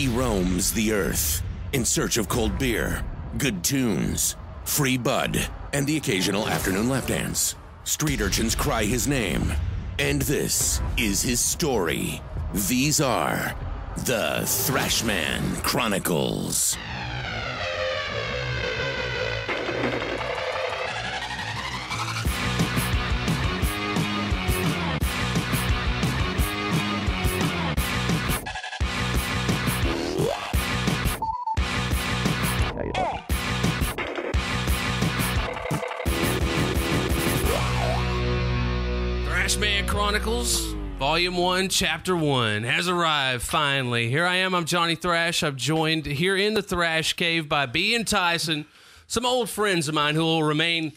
He roams the earth in search of cold beer, good tunes, free bud, and the occasional afternoon lap dance. Street urchins cry his name, and this is his story. These are the Thrashman Chronicles. Thrashman Chronicles, Volume 1, Chapter 1 has arrived finally. Here I am, I'm Johnny Thrash. I'm joined here in the Thrash Cave by B and Tyson, some old friends of mine who will remain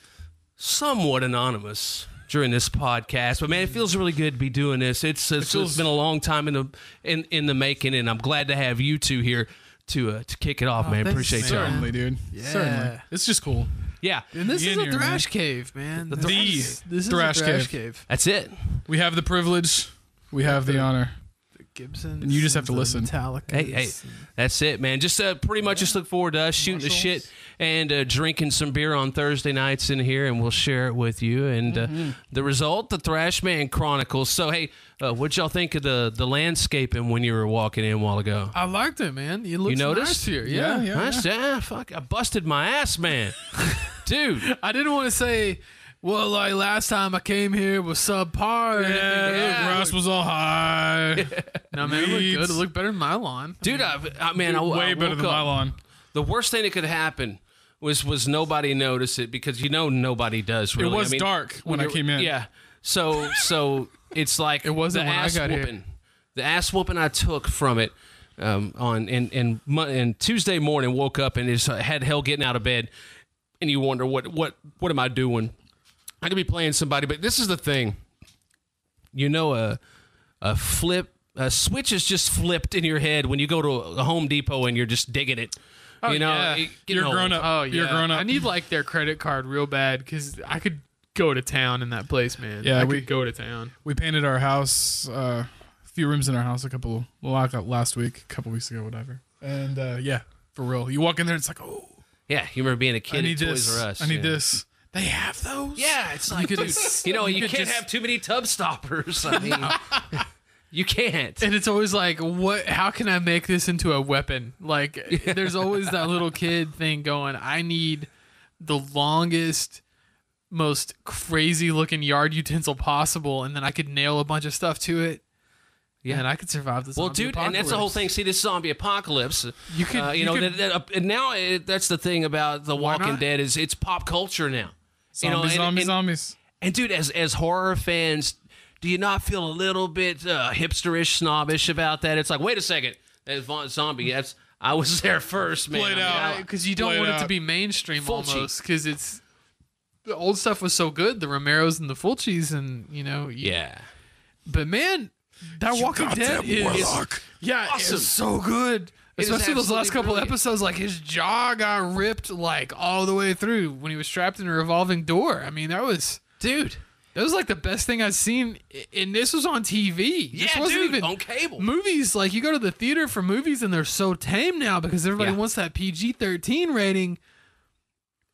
somewhat anonymous during this podcast. But man, it feels really good to be doing this. It's been a long time in the making, and I'm glad to have you two here to kick it off, man. Appreciate you. Certainly, dude. Yeah. Certainly. It's just cool. Yeah. And this is a here, Thrash Cave, man. The This is Thrash a Thrash Cave. Cave. That's it. We have the privilege. We have the honor. The Gibsons. And you just have to the listen. Metallicas. Hey, that's it, man. Just pretty much just look forward to us shooting the shit and drinking some beer on Thursday nights in here, and we'll share it with you. And the result, the Thrashman Chronicles. So, hey, what'd y'all think of the landscaping when you were walking in a while ago? I liked it, man. You looked noticed? nice here. Yeah. Yeah. Fuck, I busted my ass, man. Dude. I didn't want to say, well, like last time I came here was subpar. The grass was all high. No, man, it looked good. It looked better than my lawn. Dude, I Way better woke than my up. lawn. The worst thing that could happen was nobody notice it, because nobody does really. It was dark when I came in. Yeah. So it's like It wasn't the when I ass got here. whooping. The ass whooping I took from it on Tuesday morning, woke up and just had hell getting out of bed, and you wonder what am I doing? I could be playing somebody, but this is the thing. A switch is just flipped in your head when you go to a Home Depot and you're just digging it. Yeah. You're grown up. Oh, yeah. You're grown up. I need like their credit card real bad because I could go to town in that place, man. Yeah, I we- could go to town. We painted our house, a few rooms in our house last week, a couple weeks ago, whatever. And yeah, for real. You walk in there, it's like, oh, Yeah, you remember being a I kid need at Toys this. R Us. I need yeah. this. They have those? Yeah, it's like, could dude, just- you you can't could just- have too many tub stoppers. I mean, you can't. And it's always like, how can I make this into a weapon? Like, there's always that little kid thing going, I need the longest, most crazy looking yard utensil possible, and then I could nail a bunch of stuff to it. Yeah, and I could survive this. Well, dude, and that's the whole thing. See, this zombie apocalypse. You could, and now that's the thing about The Walking not? Dead is it's pop culture now. Zombies. And dude, as horror fans, do you not feel a little bit hipsterish, snobbish about that? It's like, wait a second, that's zombie. I was there first, man. Played out. because you don't Play it want it to out. be mainstream Fulci. almost, because it's the old stuff was so good, the Romeros and the Fulcis, and Yeah. But man, that Walking Dead is awesome. it's so good. It is Especially those last absolutely couple brilliant. episodes, like his jaw got ripped like all the way through when he was trapped in a revolving door. I mean, that was like the best thing I've seen, and this was on TV. This Yeah, wasn't dude, even on cable. movies. Like you go to the theater for movies, and they're so tame now because everybody Yeah. wants that PG-13 rating.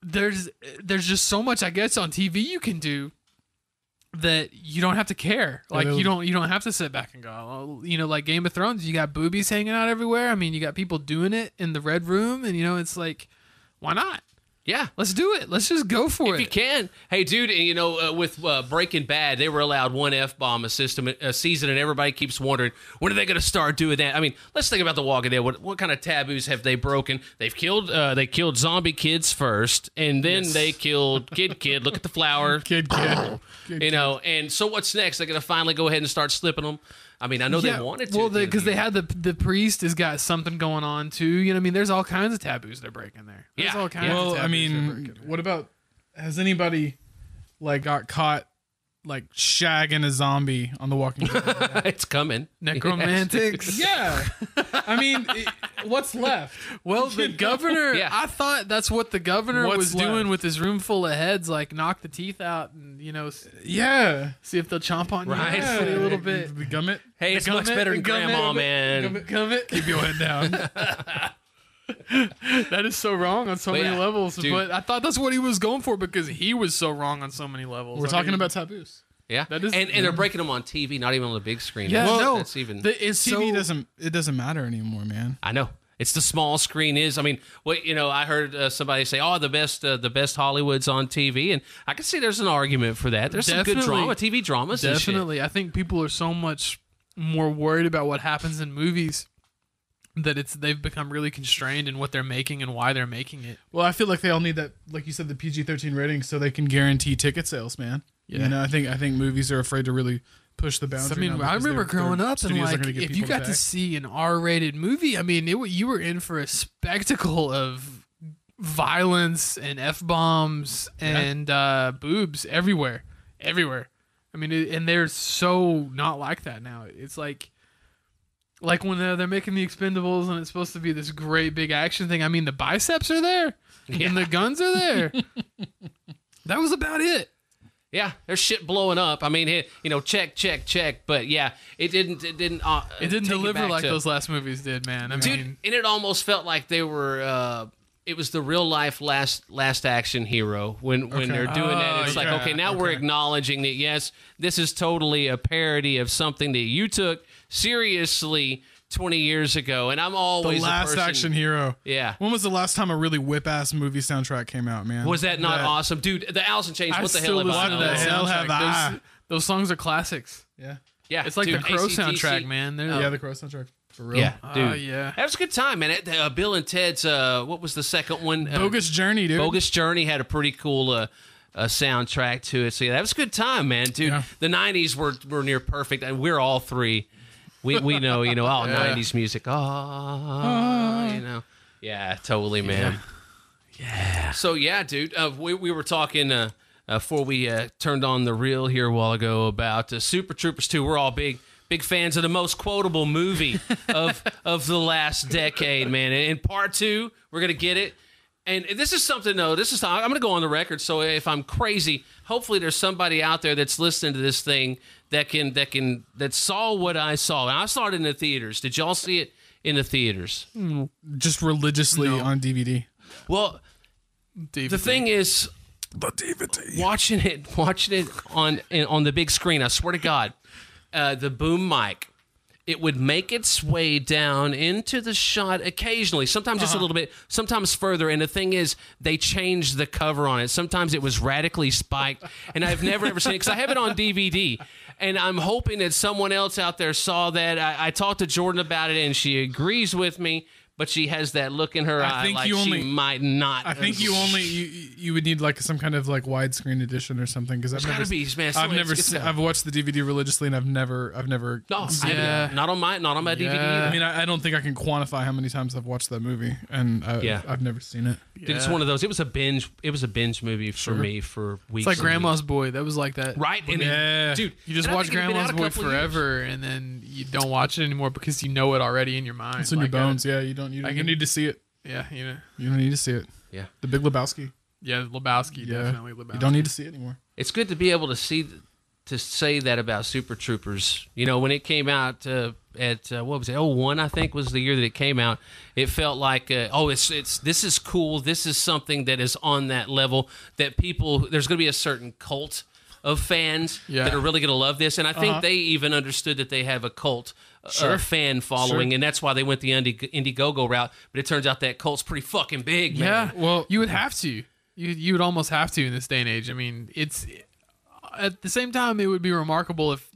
There's just so much, I guess, on TV you can do that you don't have to care. Like you don't have to sit back and go, like Game of Thrones, you got boobies hanging out everywhere. I mean, you got people doing it in the Red Room, and it's like, why not? Yeah. Let's do it. Let's just go for If it. you can. Hey, dude, with Breaking Bad, they were allowed one F-bomb a season, and everybody keeps wondering, when are they going to start doing that? I mean, let's think about The Walking Dead. What kind of taboos have they broken? They killed zombie kids first, and then they killed Kid. Look at the flower. Kid. And so what's next? They're going to finally go ahead and start slipping them? I mean, I know they wanted to. Well, because they had the priest has got something going on too. You know what I mean? There's all kinds of taboos they're breaking there. There's Yeah. all kinds Well, of taboos I they're mean, breaking. what about, has anybody like got caught like shagging a zombie on The Walking Dead? it's coming. Necromantics. Yeah. I mean, What's left? Well, the governor, Yeah. I thought that's what the governor What's was left? doing with his room full of heads, like knock the teeth out and, Yeah. see if they'll chomp on you Right. a little bit. The gummit. Hey, it's The much gummit, better than the gummit, grandma, gummit, man. Gummit. Keep your head down. That is so wrong on so But many yeah, levels. dude. But I thought that's what he was going for because he was so wrong on so many levels. We're talking about taboos. Yeah, That is- and they're breaking them on TV, not even on the big screen. Yeah, That's- no. that's even. It's TV so, doesn't matter anymore, man. I know. It's the small screen is. I mean, I heard somebody say, "Oh, the best Hollywood's on TV," and I can see there's an argument for that. There's some good Definitely. drama, TV dramas. And shit. Definitely. I think people are so much more worried about what happens in movies that they've become really constrained in what they're making and why they're making it. Well, I feel like they all need that, like you said, the PG-13 rating, so they can guarantee ticket sales, man. Yeah. You know, I think movies are afraid to really push the boundary. I mean, now I because remember their growing up and studios are like, gonna get if you people got to back. see an R-rated movie, I mean, you were in for a spectacle of violence and F-bombs and boobs everywhere. I mean, and they're so not like that now. It's like when they're making the Expendables and it's supposed to be this great big action thing. I mean, the biceps are there and the guns are there. That was about it. Yeah, there's shit blowing up. I mean, check. But yeah, it didn't. It didn't Deliver like those last movies did, man. I Dude, mean, and it almost felt like they were. It was the real life last action hero when they're doing that. It's like, yeah, okay, now we're acknowledging that yes, this is totally a parody of something that you took seriously 20 years ago, and I'm The always Last a person, Action Hero. Yeah. When was the last time a really whip-ass movie soundtrack came out, man? Was that not awesome, dude? The Alice in Chains. I What the still hell have I listen to done? that hell have soundtrack. I? Those songs are classics. Yeah. Yeah, It's like dude, the Crow AC/DC. soundtrack, man. They're, Yeah, the Crow soundtrack. For real. Yeah, dude. yeah. That was a good time, man. Bill and Ted's. What was the second one? Bogus Journey, dude. Bogus Journey had a pretty cool soundtrack to it. So yeah, that was a good time, man, dude. Yeah. The '90s were near perfect, and we're all three. We know, all '90s music. Yeah, totally, man. Yeah. So yeah, dude. We were talking before we turned on the reel here a while ago about Super Troopers 2. We're all big fans of the most quotable movie of the last decade, man. And in part 2, we're gonna get it. And this is something, though. I'm going to go on the record. So if I'm crazy, hopefully there's somebody out there that's listening to this thing that saw what I saw. And I saw it in the theaters. Did y'all see it in the theaters? Just religiously on DVD. Well, the thing is, The DVD. watching it on the big screen. I swear to God, the boom mic. It would make its way down into the shot occasionally, sometimes just a little bit, sometimes further. And the thing is, they changed the cover on it. Sometimes it was radically spiked, and I've never ever seen it because I have it on DVD. And I'm hoping that someone else out there saw that. I talked to Jordan about it, and she agrees with me. But she has that look in her eye like she might not. I think you would need like some kind of like widescreen edition or something because I've never man. I've watched the DVD religiously and I've never No, Yeah. not on my DVD. Yeah. I mean I don't think I can quantify how many times I've watched that movie and I've never seen it. Dude, it's one of those. It was a binge movie for me for weeks. It's like and Grandma's Boy. That was like that. weeks. Right? And Yeah. dude, You just and I watch think it'd been Grandma's out a Boy couple forever, and then you don't watch it anymore because you know it already in your mind. It's in your Like, bones. Yeah, you don't need to see it. Yeah, You don't need to see it. Yeah. The Big Lebowski. Yeah, Lebowski, Yeah. definitely Lebowski. You don't need to see it anymore. It's good to be able to say that about Super Troopers. You know, when it came out at what was it? 01, I think was the year that it came out. It felt like this is cool. This is something that is on that level that there's going to be a certain cult of fans that are really going to love this. And I think they even understood that they have a cult fan following, and that's why they went the Indiegogo route. But it turns out that cult's pretty fucking big, man. Yeah, well, you would have to. You would almost have to in this day and age. I mean, it's at the same time, it would be remarkable if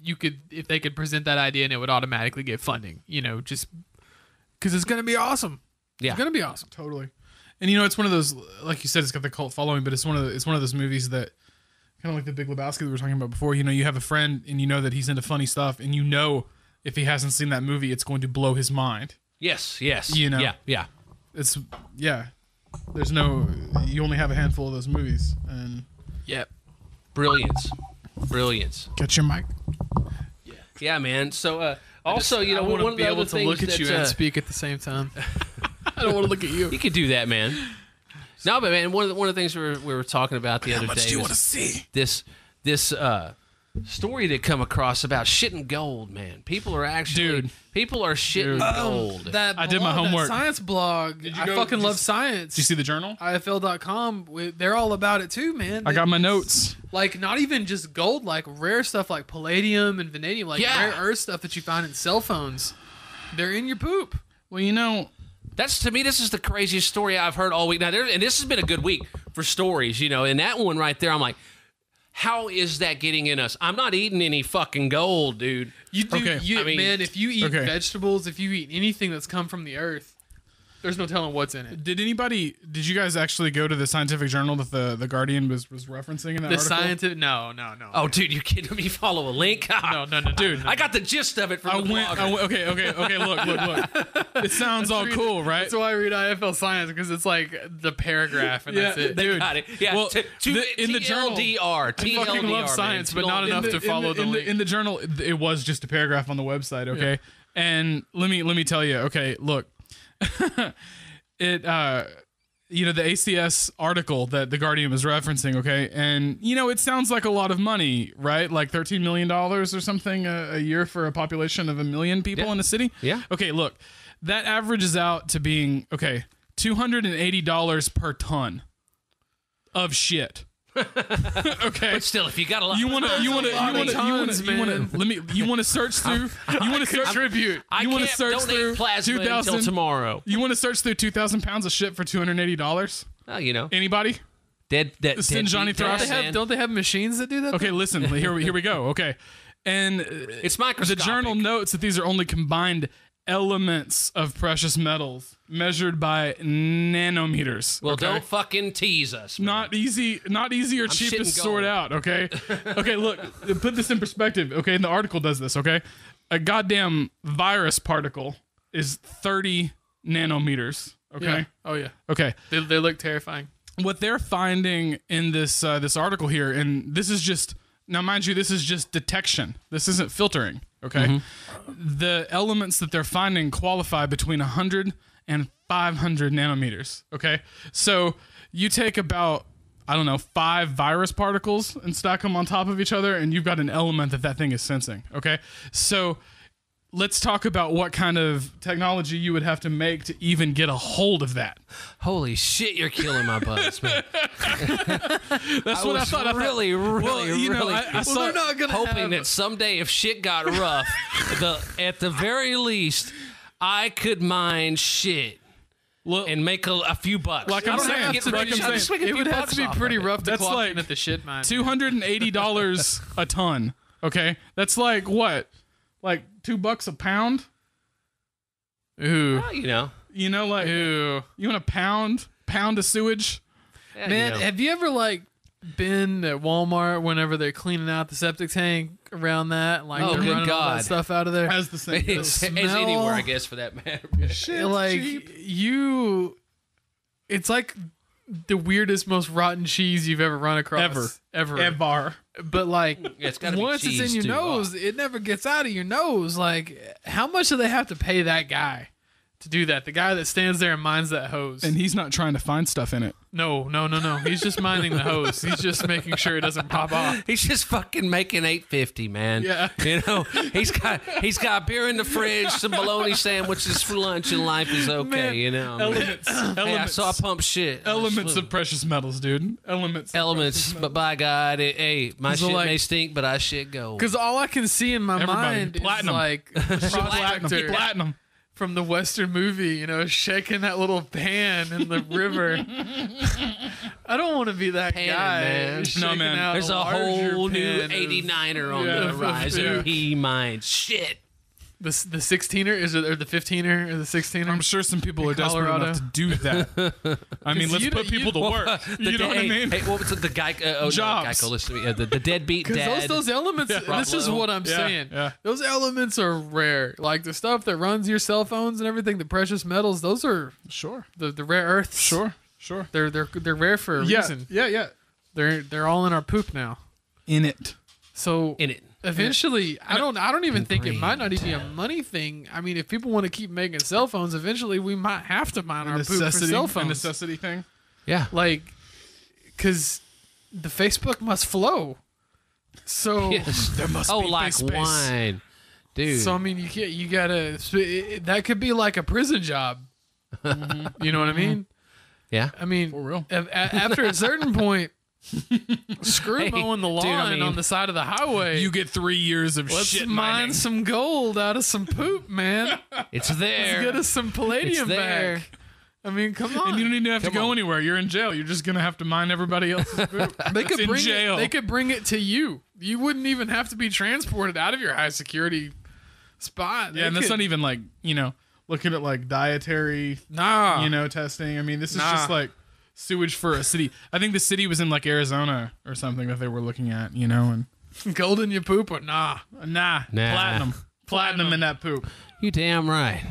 they could present that idea and it would automatically get funding. You know, just because it's going to be awesome. Yeah. It's going to be awesome. Totally. And it's one of those, like you said, it's got the cult following, but it's one of those movies that kind of like the Big Lebowski that we were talking about before. You have a friend and you know that he's into funny stuff, and if he hasn't seen that movie, it's going to blow his mind. Yes. Yeah. It's you only have a handful of those movies, and Yep. Brilliance. get your mic. Yeah, man. So also, I one want of to be the able other to look things at you that, and speak at the same time. I don't want to look at you. You could do that, man. No, but man, one of the things we were talking about the other day. How much do you want to see? This story that come across about shitting gold, man. People are shitting gold. I did my homework. That science blog. I fucking love science. Did you see the journal? IFL.com. They're all about it too, man. I got my notes. Like, not even just gold, like rare stuff like palladium and vanadium, like rare earth stuff that you find in cell phones. They're in your poop. Well, you know, that's, to me, this is the craziest story I've heard all week. Now, and this has been a good week for stories, you know, and that one right there, I'm like, how is that getting in us? I'm not eating any fucking gold, dude. You do, man, if you eat vegetables, if you eat anything that's come from the earth, there's no telling what's in it. Did you guys actually go to the scientific journal that the Guardian was referencing in that article? No. Oh, dude, you kidding me? Follow a link? No, dude. I got the gist of it from the blogger. Okay, look. It sounds all cool, right? That's why I read IFL Science, because it's like the paragraph, and that's it. Dude, got it. Yeah, well, in the journal, TLDR. I fucking love science, but not enough to follow the link. In the journal, it was just a paragraph on the website, okay? Yeah. And let me tell you, okay, look. The ACS article that the Guardian was referencing, okay, and it sounds like a lot of money, right? Like $13 million or something a year for a population of 1 million people in a city. Yeah. Okay, look, that averages out to being $280 per ton of shit. Okay, but still, if you got a lot, you want to search through. You want to contribute. You want to search through plasma until tomorrow. You want to search through 2,000 pounds of shit for $280. Well, anybody? Dead Send Johnny Thrash. Don't they have machines that do that? Okay, listen. Here we go. Okay, and it's microscopic. The journal notes that these are only combined elements of precious metals measured by nanometers. Well, don't fucking tease us, man. Not easy or cheap to sort out, okay? Okay, look, put this in perspective, okay? And the article does this, okay? A goddamn virus particle is 30 nanometers, okay? Yeah. Oh, yeah. Okay. They look terrifying. What they're finding in this article here, and this is just, now mind you, this is just detection. This isn't filtering, okay? Mm-hmm. The elements that they're finding qualify between 100 and 500 nanometers, okay? So you take about, 5 virus particles and stack them on top of each other, and you've got an element that thing is sensing, okay? So let's talk about what kind of technology you would have to make to even get a hold of that. Holy shit, you're killing my buzz, man. That's what I thought. Really, I saw, hoping that someday, if shit got rough, at the very least, I could mine shit. And make a few bucks. Like I'm saying, it would have to be pretty rough to clock in at the shit mine. $280 a ton. Okay, that's like what? Like $2 a pound? Ooh. Well, like, ooh. You want a pound of sewage? Yeah, man, have you ever been at Walmart whenever they're cleaning out the septic tank around that? Like, they're running all that stuff out of there? As the same. As anywhere, I guess, for that matter. Shit, cheap. It's like the weirdest, most rotten cheese you've ever run across. Ever. But once it's in your nose, it never gets out of your nose. Like, how much do they have to pay that guy to do that? The guy that stands there and mines that hose. And he's not trying to find stuff in it. No. He's just mining the hose. He's just making sure it doesn't pop off. He's just fucking making $8.50, man. Yeah. He's got beer in the fridge, some bologna sandwiches for lunch, and life is okay, man, Elements. Hey, I saw pump shit. Elements of precious metals, dude. Elements. But by God, my shit may stink, but I shit gold. Because all I can see in my mind platinum. is platinum. From the Western movie, shaking that little pan in the river. I don't want to be that guy. Man. No, man. There's a whole new 89er on the horizon. Yeah. He mines shit. The 16er or the 15er or the 16er? I'm sure some people are desperate enough to do that. I mean, let's put people to work. You know what I mean? Hey, what was it? The Geico? Jobs. Geico, listen to me. The deadbeat dad. Because those elements, this is what I'm saying. Yeah. Those elements are rare. Like the stuff that runs your cell phones and everything, the precious metals, those are the rare earths. Sure. They're rare for a reason. Yeah. They're all in our poop now. In it. So in it. Eventually, I don't even think it might not even be a Ingrained. money thing. I mean, if people want to keep making cell phones, eventually we might have to mine our poop for cell A phones. necessity thing. Yeah. Like, because the Facebook must flow. So Yes. There must Oh, be like space. wine, dude. So I mean, you gotta. That could be like a prison job. You know what I mean? yeah. I mean, For real. after a certain point, screw Hey, mowing the lawn dude, I mean- on the side of the highway. You get 3 years of Let's shit mine mining. some gold out of some poop, man. It's Let's there. get us some palladium It's there. back. I mean, come on. And you don't even have to Come go on. anywhere. You're in jail. You're just gonna have to mine everybody else's poop. They could in bring jail. It, they could bring it to you. You wouldn't even have to be transported out of your high security spot. Yeah, and that's not even like, looking at like dietary, nah. testing. I mean, this is Nah. just like sewage for a city. I think the city was in like Arizona or something that they were looking at, and Gold in your poop or nah. nah. Platinum in that poop. You damn right.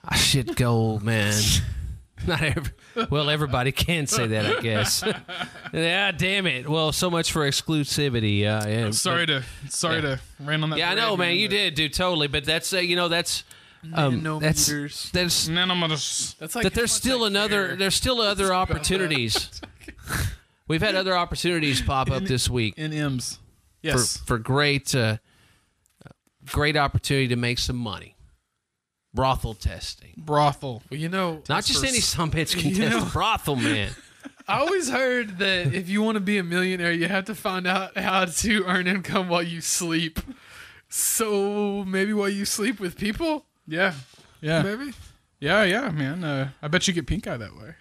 I shit gold, man. Not everybody can say that, I guess. Yeah, damn it. Well, so much for exclusivity. Yeah. Sorry to rain on that. Yeah, I know, man. You did, dude, totally. But that's that's Nanometers. that's Nanometers. That's like that there's still there's still other opportunities. We've had other opportunities pop up this week In M's. Yes. for great opportunity to make some money. Brothel testing. Brothel. Well, Not just any sumbitch can You test know- a brothel, man. I always heard that if you want to be a millionaire, you have to find out how to earn income while you sleep. So maybe while you sleep with people, Yeah. Yeah. maybe. Yeah, man. I bet you get pink eye that way.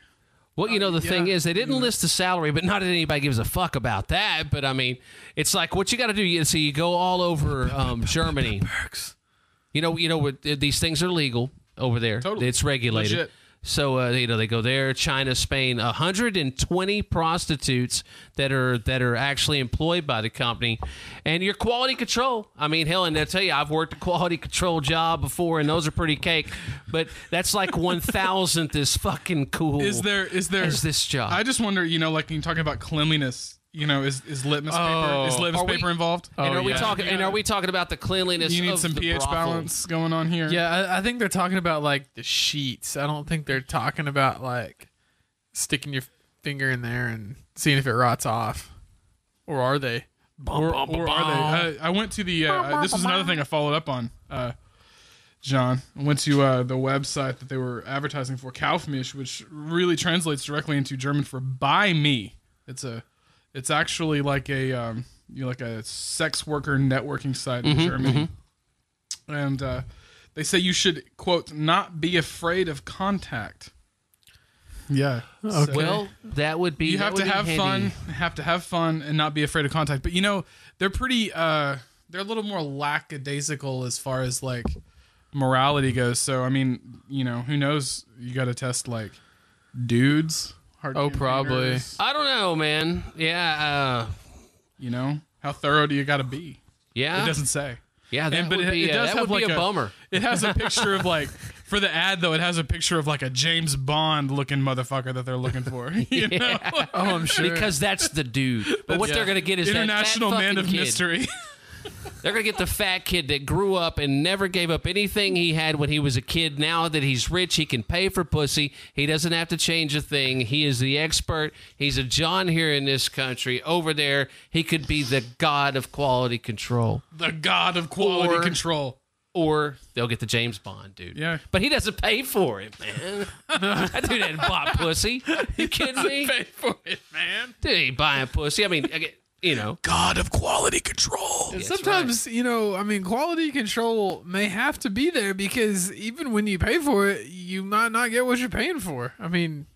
Well, the thing yeah. is, they didn't list the salary, but not that anybody gives a fuck about that. But I mean, it's like what you got to do. You go all over Germany. What these things are legal over there. Totally. It's regulated. Legit. So they go there, China, Spain, 120 prostitutes that are actually employed by the company, and your quality control. I mean, hell, and I tell you, I've worked a quality control job before, and those are pretty cake. But that's like 1,000th as fucking cool. Is there as this job? I just wonder, like when you're talking about cleanliness, is litmus paper Are we- paper involved? and are we yeah. talking? And are we talking about the cleanliness? You need of some the pH brothel? balance going on here. Yeah, I think they're talking about like the sheets. I don't think they're talking about like sticking your finger in there and seeing if it rots off. Or are they? Or are they? I went to the. This was another thing I followed up on. John, I went to the website that they were advertising for, Kaufmisch, which really translates directly into German for "buy me." It's actually like a like a sex worker networking site in Germany, and they say you should, quote, not be afraid of contact. Yeah. Okay. Well, that would be. You have to have fun. Have to have fun and not be afraid of contact. But they're pretty. They're a little more lackadaisical as far as like morality goes. So I mean, who knows? You got to test like dudes. Oh, probably. I don't know, man. Yeah. How thorough do you got to be? Yeah. It doesn't say. Yeah, that But would be, it does that have would be like a bummer. It has a picture of like, for the ad though, it has a picture of like a James Bond looking motherfucker that they're looking for. You know? Oh, I'm sure. Because that's the dude. But what Yeah. they're going to get is International that fat Man fucking of kid. Mystery. They're going to get the fat kid that grew up and never gave up anything he had when he was a kid. Now that he's rich, he can pay for pussy. He doesn't have to change a thing. He is the expert. He's a John here in this country. Over there, he could be the god of quality control. The god of quality control. Or they'll get the James Bond dude. Yeah. But he doesn't pay for it, man. That dude hadn't bought pussy. You kidding me? Pay for it, man. Dude ain't buying pussy. I mean, God of quality control. And sometimes, quality control may have to be there because even when you pay for it, you might not get what you're paying for. I mean,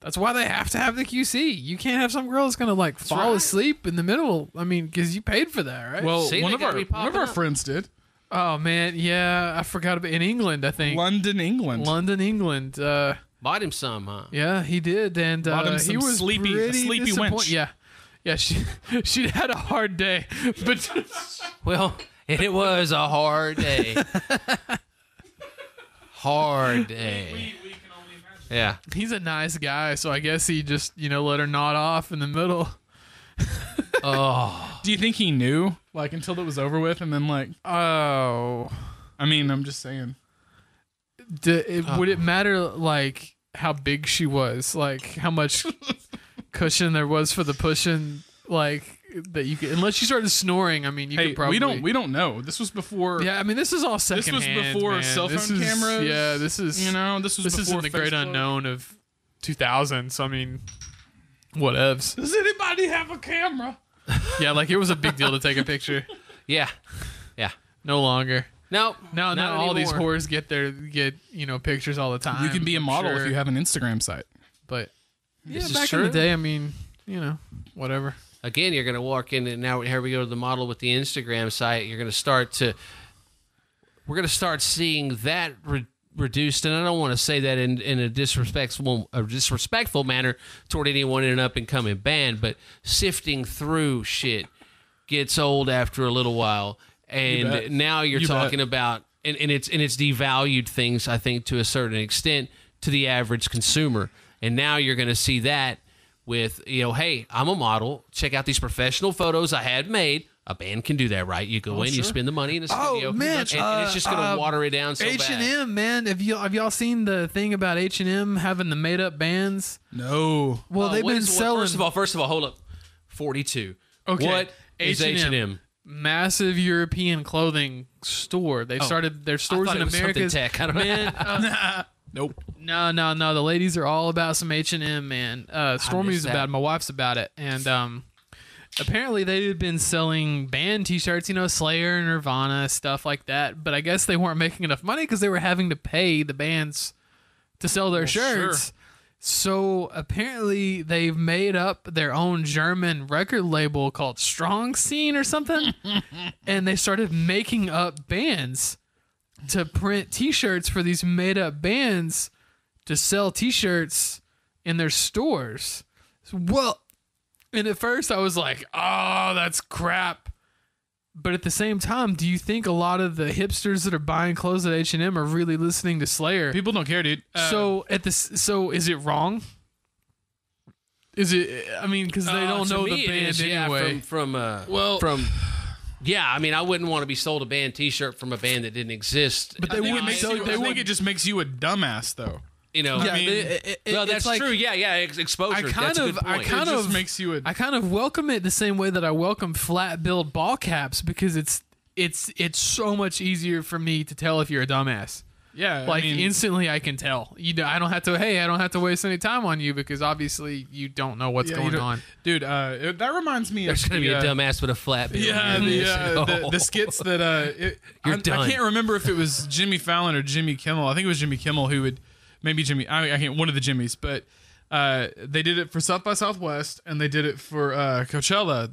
that's why they have to have the QC. You can't have some girl that's going to like fall right. asleep in the middle. I mean, because you paid for that, right? Well, See, one they of gotta be popping our up. friends did. oh, man. Yeah, I forgot about in England, I think. London, England. London, England. bought him some, huh? Yeah, he did. And Bought him he some was sleepy pretty wench. disappointed. Yeah. Yeah, she'd had a hard day. But Well, and it was a hard day. Hard day. Yeah. he's a nice guy, so I guess he just, let her nod off in the middle. Oh. Do you think he knew, like, until it was over with, and then, like... Oh. I mean, I'm just saying. Would it matter, like, how big she was? Like, how much cushion there was for the pushing, like, that you could... Unless you started snoring, I mean, you could probably... We don't know. This was before... Yeah, I mean, this is all secondhand, This was before cell phone cameras. Yeah, this is... You know, this was is before in the great Facebook. unknown of 2000, so, I mean, whatevs. Does anybody have a camera? Yeah, like, it was a big deal to take a picture. Yeah. No longer. No, Now not all these anymore. whores get pictures all the time. You can be a I'm model sure. if you have an Instagram site. But yeah, This is back in true. the day, I mean, whatever. Again, you're going to walk in, and now here we go to the model with the Instagram site. You're going to we're going to start seeing that reduced, and I don't want to say that in a disrespectful manner toward anyone in an up and coming band, but sifting through shit gets old after a little while, and now you're talking about, and it's devalued things, I think, to a certain extent to the average consumer, and now you're going to see that with, hey, I'm a model. Check out these professional photos I had made. A band can do that, right? You go in, you spend the money in a studio, man, and it's just going to water it down so bad. H&M, man, have y'all seen the thing about H&M having the made up bands? No. Well, they've been selling. First of all, hold up. 42. Okay. What is H&M? Massive European clothing store. They started their stores thought in it was America. something tech. I don't know. Man, Nope. no. The ladies are all about some H&M, man. Stormy's that. about it. My wife's about it. And apparently they've been selling band T-shirts, Slayer, Nirvana, stuff like that. But I guess they weren't making enough money because they were having to pay the bands to sell their shirts. Sure. So apparently they've made up their own German record label called Strong Scene or something. And they started making up bands to print T-shirts for these made up bands to sell T-shirts in their stores. Well, and at first I was like, oh, that's crap. But at the same time, do you think a lot of the hipsters that are buying clothes at H&M are really listening to Slayer? People don't care, dude. So is it wrong? Is it? I mean, because they don't know the band anyway. Yeah, I mean, I wouldn't want to be sold a band T-shirt from a band that didn't exist. But I think it just makes you a dumbass, though. Yeah, that's like, true. Yeah, exposure. That's a good point. It just makes you I kind of welcome it the same way that I welcome flat billed ball caps because it's so much easier for me to tell if you're a dumbass. Yeah, Like instantly I can tell. I don't have to waste any time on you because obviously you don't know what's going on. Dude, that reminds me There's of going to be a dumbass with a flat bill. Yeah, the skits that I can't remember if it was Jimmy Fallon or Jimmy Kimmel. I think it was Jimmy Kimmel who would maybe Jimmy. I can't, one of the Jimmys, but they did it for South by Southwest and they did it for Coachella,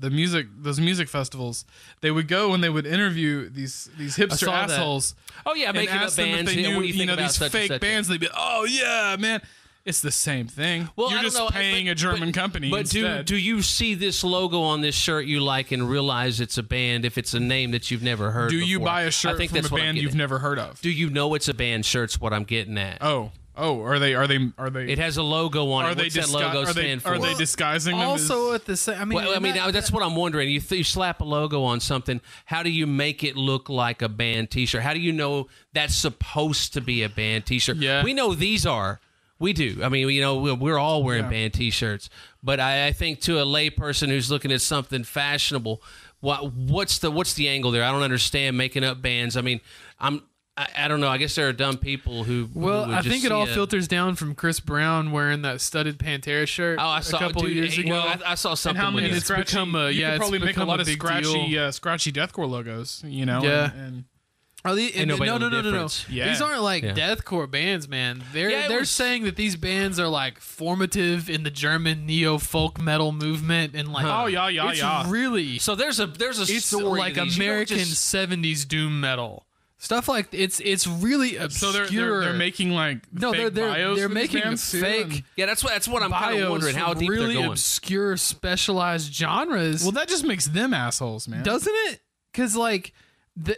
those music festivals. They would go and they would interview these hipster assholes. Oh yeah, making up bands. If they knew, what do you think about these such fake and such? bands. They'd be, oh yeah, man. It's the same thing. Well, you're I don't just know, paying a German company But instead. do you see this logo on this shirt you like and realize it's a band if it's a name that you've never heard Do before? you buy a shirt I think from that's a what I'm band getting you've at. never heard of? Do you know it's a band shirt's what I'm getting at. Oh, are they? It has a logo on it. What's that logo stand for? Are they disguising them? Also at the same, that's what I'm wondering. You slap a logo on something. How do you make it look like a band T-shirt? How do you know that's supposed to be a band T-shirt? Yeah. We know these are. We do. I mean, we're all wearing band T-shirts. But I think to a lay person who's looking at something fashionable, what's the angle there? I don't understand making up bands. I mean, I don't know. I guess there are dumb people who. Well, who would I just think it see all filters down from Chris Brown wearing that studded Pantera shirt. Oh, I saw a couple of years ago. I saw something. And how many with it. scratchy? become a- you yeah, could it's probably make a become lot a of big scratchy deathcore logos. Yeah. And Ain't nobody no. know the difference. Yeah. These aren't like Yeah. deathcore bands, man. Yeah, it They're was- saying that these bands are like formative in the German neo folk metal movement and like Oh, yeah. it's really So there's a it's story like to these. You don't American just- 70s doom metal. Stuff like it's really obscure. So they're making like no, fake bios they're for these making bands too, fake and- Yeah, that's what I'm kind of bios wondering how for deep really they're going. obscure specialized genres. Well, that just makes them assholes, man. doesn't it? Because like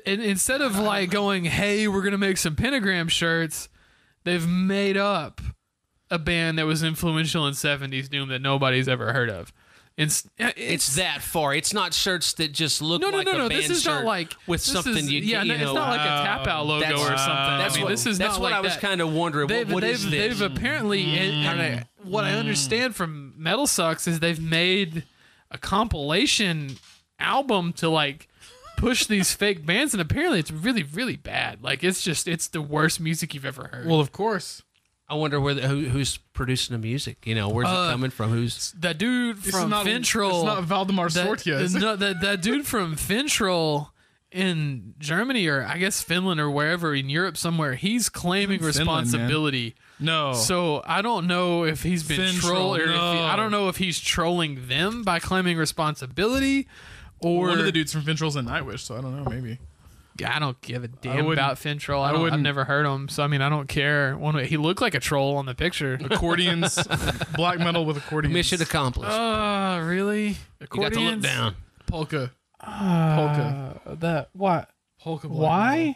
and instead of like going, hey, we're gonna make some pentagram shirts, they've made up a band that was influential in 70s doom that nobody's ever heard of. It's that far. It's not shirts that just look like a band This is shirt not like with something you know. it's not like a tap out logo or something. That's what I was kind of wondering. What is this? They've apparently, and what I understand from Metal Sucks is they've made a compilation album to like push these fake bands, and apparently it's really, really bad. Like it's the worst music you've ever heard. Well, of course. I wonder who's producing the music. Where's it coming from? Who's that dude from Fintrol? It's not Valdemar Sortia. Is it? No, that dude from Fintrol in Germany, or I guess Finland, or wherever in Europe somewhere. He's claiming responsibility. No. So I don't know if he's been trolling. I don't know if he's trolling them by claiming responsibility, or one of the dudes from Fintrol's in Nightwish. So I don't know. Maybe. Yeah, I don't give a damn about Fintrol. I've never heard him, so I mean, I don't care. He looked like a troll on the picture. Accordions, black metal with accordions. mission accomplished? Oh, really? You Accordions? got to look down. Polka. That what? Polka. Black Why? metal.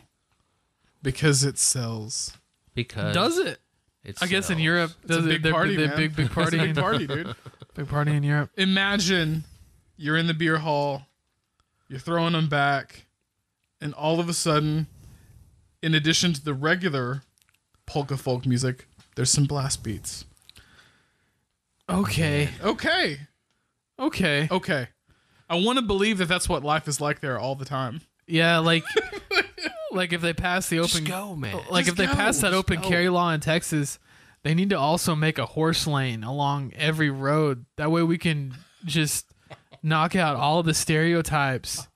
Because it sells. Because does it? I guess in Europe, it's a big party, man. Big party, It's a big party, dude. Big party in Europe. Imagine you're in the beer hall, you're throwing them back. And all of a sudden, in addition to the regular polka folk music, there's some blast beats. Okay. I want to believe that that's what life is like there all the time. Yeah, like if they pass the open, just go, man. Like Just if they go. pass that Just open go. carry law in Texas, they need to also make a horse lane along every road. That way we can just knock out all the stereotypes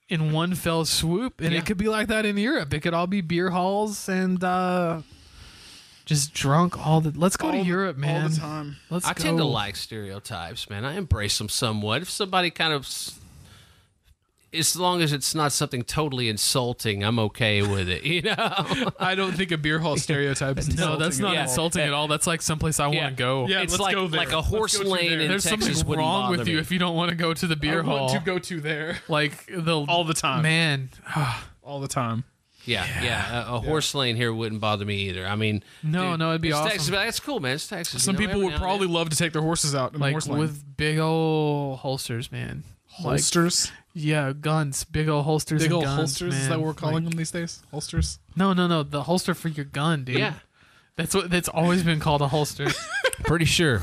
in one fell swoop, and it could be like that in Europe. It could all be beer halls and just drunk all the. Let's go to Europe, man. All the time. I tend to like stereotypes, man. I embrace them somewhat. If somebody kind of, as long as it's not something totally insulting, I'm okay with it. I don't think a beer hall stereotype is insulting. No, that's not insulting at all. That's like someplace I want to go. Yeah, it's let's go there. like a horse Let's go to lane there. in There's Texas something wouldn't wrong bother with you me. if you don't want to go to the beer I hall. want to go to there Like all the time. Man, all the time. Yeah. A horse lane here wouldn't bother me either. I mean, no, it'd be it's awesome. Texas, but that's cool, man. It's Texas. Some people every would now and probably then. love to take their horses out in the Like horse lane. with big old holsters, man. Holsters? Yeah, guns, big old holsters. Big and old guns, holsters? man. Is that what we're calling Like, them these days? Holsters? No, the holster for your gun, dude. Yeah. That's always been called a holster. Pretty sure.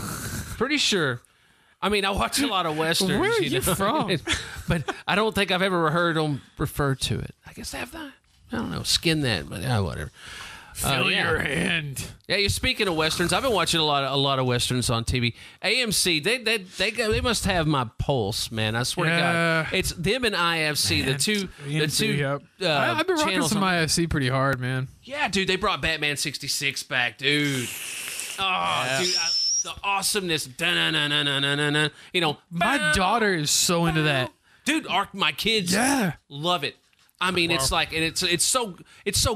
I mean, I watch a lot of westerns. Where are you from? But I don't think I've ever heard them refer to it. I guess they have that. I don't know. Skin that, but whatever. Fill your hand. Yeah, you're speaking of westerns. I've been watching a lot of westerns on TV. AMC, they must have my pulse, man. I swear to God, it's them and IFC, the two. yep. I've been rocking channels some on- IFC pretty hard, man. Yeah, dude, they brought Batman 66 back, dude. Oh, dude, the awesomeness. Dun-dun-dun-dun-dun-dun-dun. My daughter is so into that. Dude, my kids love it. I mean, it's like, and it's so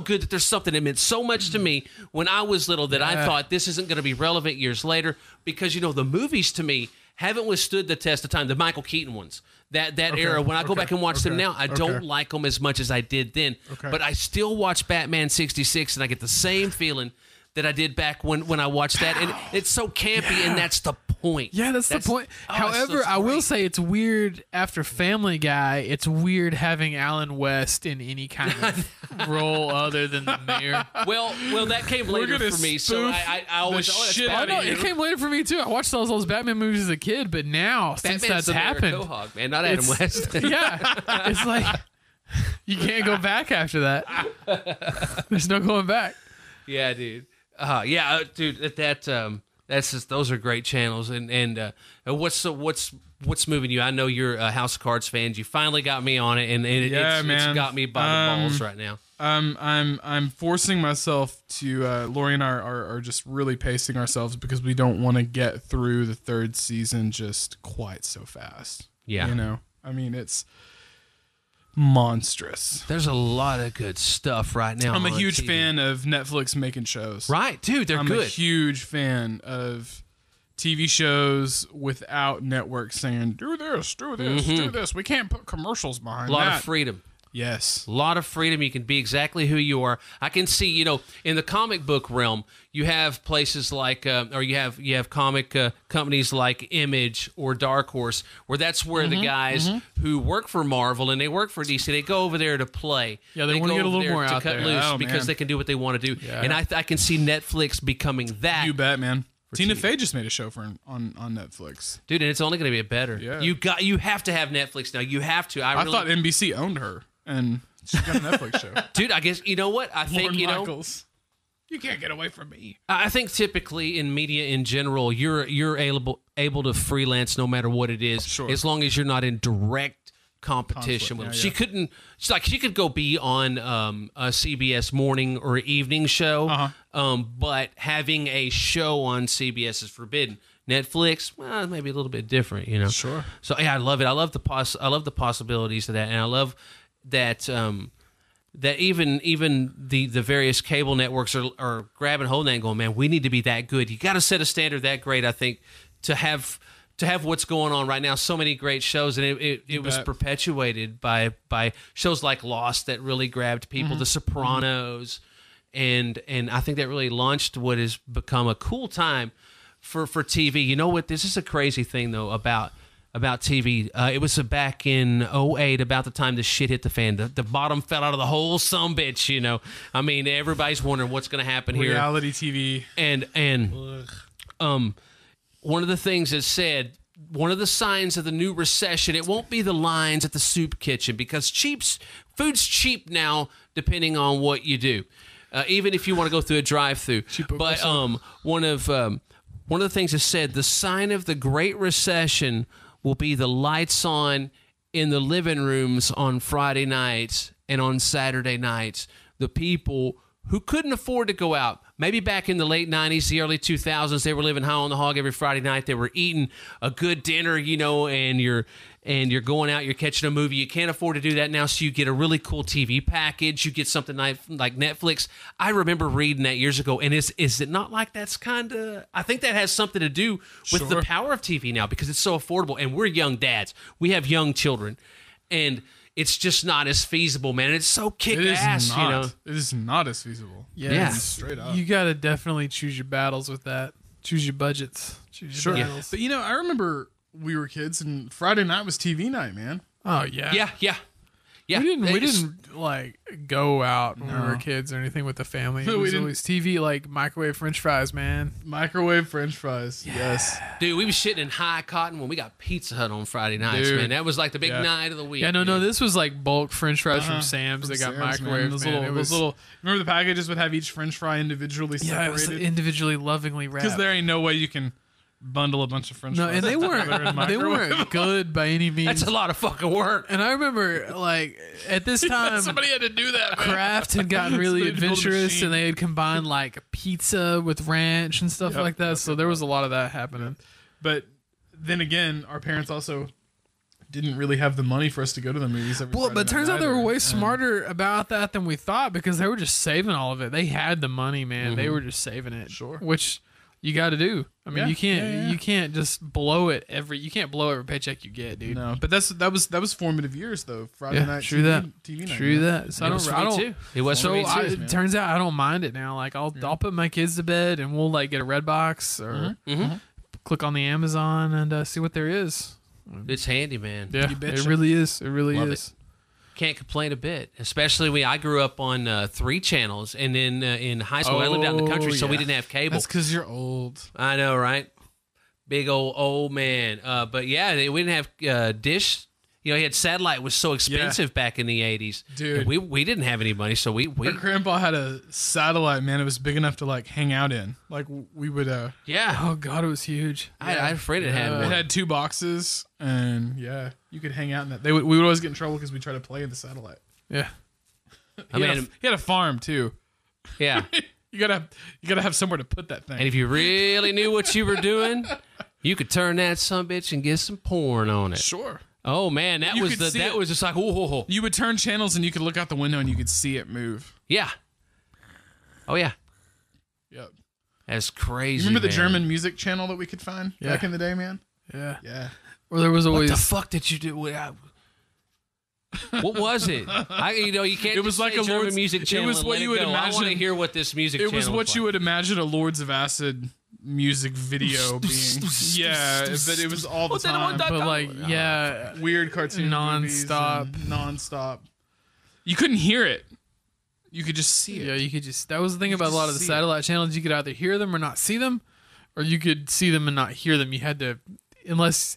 good that there's something that meant so much to me when I was little that I thought this isn't going to be relevant years later because the movies to me haven't withstood the test of time. The Michael Keaton ones, that era. When I go back and watch them now, I don't like them as much as I did then. But I still watch Batman 66, and I get the same feeling that I did back when I watched that, and it's so campy, and that's the point. Yeah, that's the point. However, that's I will great. say it's weird after Family Guy. It's weird having Alan West in any kind of role other than the mayor. Well, that came later gonna for me, so I always the that's shit fine. out of It came later for me too. I watched those Batman movies as a kid, but now since Batman's that's the mayor of happened, Quahog, man, not Adam West. yeah, it's like you can't go back after that. There's no going back. Yeah, dude. Dude. That's just, those are great channels. And what's moving you? I know you're a House of Cards fan. You finally got me on it, and it's got me by the balls right now. I'm forcing myself to. Lori and I are just really pacing ourselves because we don't want to get through the third season just quite so fast. Yeah, I mean it's monstrous. there's a lot of good stuff right now. I'm a on huge TV. fan of Netflix making shows. Right, dude. They're I'm good. a huge fan of TV shows without networks saying, do this, do this, do this. We can't put commercials behind A lot that. of freedom. Yes. A lot of freedom. You can be exactly who you are. I can see, you know, in the comic book realm, you have places like, or you have comic companies like Image or Dark Horse, where that's where the guys who work for Marvel and they work for DC, they go over there to play. Yeah, they want to get a little more out cut there. loose Oh, because man. they can do what they want to do. Yeah. And I can see Netflix becoming that. You bet, man. Tina TV. Fey just made a show on Netflix. Dude, and it's only going to get better. Yeah. You have to have Netflix now. You have to. I thought NBC owned her, and she got a Netflix show. Dude, I guess, you know what? I think, Lorne you know, Michaels. You can't get away from me. I think typically in media in general, you're able to freelance no matter what it is, Sure. as long as you're not in direct competition with them. Conflict, She could go be on a CBS morning or evening show, but having a show on CBS is forbidden. Netflix, well, maybe a little bit different, you know. Sure. So yeah, I love it. I love the possibilities of that, and I love that. That even the various cable networks are grabbing hold of that and going, man, we need to be that good. You got to set a standard that great, I think, to have what's going on right now. So many great shows, and it was perpetuated by shows like Lost that really grabbed people, The Sopranos, and I think that really launched what has become a cool time for TV. You know what? This is a crazy thing though about TV. It was back in 2008, about the time the shit hit the fan. The bottom fell out of the whole sumbitch, you know. I mean, everybody's wondering what's going to happen here. Reality TV. And one of the things that said, one of the signs of the new recession, it won't be the lines at the soup kitchen, because food's cheap now, depending on what you do. Even if you want to go through a drive-through. But one of the things that said, the sign of the Great Recession will be the lights on in the living rooms on Friday nights and on Saturday nights. The people who couldn't afford to go out, maybe back in the late 90s, the early 2000s, they were living high on the hog every Friday night. They were eating a good dinner, you know, and you're going out, you're catching a movie. You can't afford to do that now, so you get a really cool TV package. You get something like Netflix. I remember reading that years ago, and is it not like that's kind of... I think that has something to do with the power of TV now, because it's so affordable, and we're young dads. We have young children, and it's just not as feasible, man. It's so kick-ass, you know? It is not as feasible. Yeah. Straight up. You got to definitely choose your battles with that. Choose your budgets. Choose your battles. But, you know, I remember we were kids, and Friday night was TV night, man. Oh, yeah. Yeah. We didn't like go out when we were kids or anything with the family. No, It we was didn't. always TV, like microwave French fries, man. Microwave French fries. Yes. Dude, we was shitting in high cotton when we got Pizza Hut on Friday nights, Dude. man. That was like the big Yeah. night of the week. Yeah, no, dude. this was like bulk French fries from Sam's. They got Sam's, man. microwave. Those Man. little, It was, those little. Remember the packages would have each French fry individually yeah, it was separated? individually, lovingly wrapped. Because there ain't no way you can bundle a bunch of French No, fries. and they together in weren't. They microwave. weren't good by any means. That's a lot of fucking work. And I remember, like, at this time, Somebody had to do that, man. Kraft had gotten really Somebody built a adventurous, machine. and they had combined like pizza with ranch and stuff like that. So there was a lot of that happening. But then again, our parents also didn't really have the money for us to go to the movies every Well, Friday but it turns night out they were either. way smarter about that than we thought, because they were just saving all of it. They had the money, man. They were just saving it. Sure. Which you got to do. I mean, Yeah. you can't Yeah. you can't just blow it you can't blow every paycheck you get, dude. No, but that was formative years though. Friday Yeah, night true TV, that. TV night. True man. that. So It was for me too. It was for So me too. it turns out I don't mind it now. Like I'll put my kids to bed and we'll like get a Redbox or click on the Amazon and see what there is. It's handy, man. Yeah, You betcha. it really is. It really Love is. Can't complain a bit. Especially when I grew up on 3 channels, and then in high school I lived out in the country, so we yeah. didn't have cable. That's because you're old. I know, right? Big old man. But yeah, we didn't have dish. You know, he had satellite was so expensive back in the 80s. Dude. And we didn't have any money, so we Our grandpa had a satellite, man. It was big enough to like hang out in. Like we would. yeah. Oh God, it was huge. I had a friend that had It one. had 2 boxes, and yeah, you could hang out in that. We would always get in trouble because we tried to play in the satellite. Yeah. He had a farm too. Yeah. You gotta have somewhere to put that thing. And if you really knew what you were doing, you could turn that sumbitch and get some porn on it. Sure. Oh man, that You was could see it. was just like whoa. You would turn channels and you could look out the window and you could see it move. Yeah. Oh yeah. Yep. That's crazy. You remember the man. German music channel that we could find back Yeah. in the day, man? Yeah. Yeah. Or there was What always the fuck did you do? What was it? You can't. It was just like say a German Lord's- music channel. it was and what let you it would go. I want to imagine- hear what this music. It was channel what you like. would imagine a Lords of Acid music video being. Yeah, but it was all the time. But like, yeah, Weird cartoon Non-stop. movies and non-stop. You couldn't hear it. You could just see it. yeah, you could just. That was the thing about a lot of the see it. satellite channels. You could either hear them or not see them, or you could see them and not hear them. You had to, unless.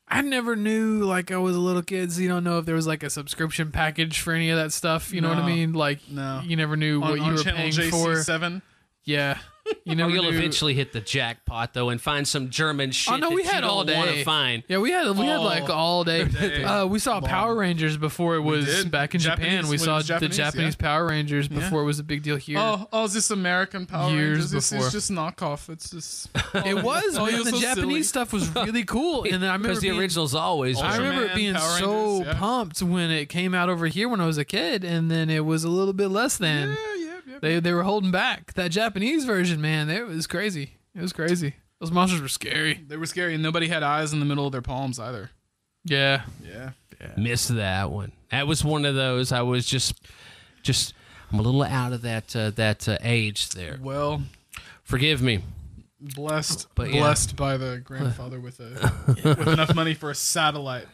I never knew, like, I was a little kid, so you don't know if there was like a subscription package for any of that stuff. You know what I No. mean? Like, No. you never knew what you on were channel paying JC7. for. Yeah, you Oh, never you'll knew. eventually hit the jackpot though, and find some German shit. Oh no, we that had you all don't want to day. find. Yeah, we had like all day. day. We saw Long. Power Rangers before it was did. back in Japan. Japanese- We when it saw was the Japanese, Japanese yeah. Power Rangers before it was a big deal here. Oh, is this American Power Years Rangers? This before. is just knockoff. It's just. It was. Oh, man. you're The so Japanese silly. stuff was really cool, and I remember Because the being, original's always. Ultraman, I remember it being Power so Rangers, yeah. pumped when it came out over here when I was a kid, and then it was a little bit less than. Yeah. They were holding back that Japanese version, man. It was crazy. It was crazy. Those monsters were scary. They were scary, and nobody had eyes in the middle of their palms either. Yeah. Yeah. Missed that one. That was one of those. I was just I'm a little out of that age there. Well, Forgive me. blessed But yeah. blessed by the grandfather with with enough money for a satellite.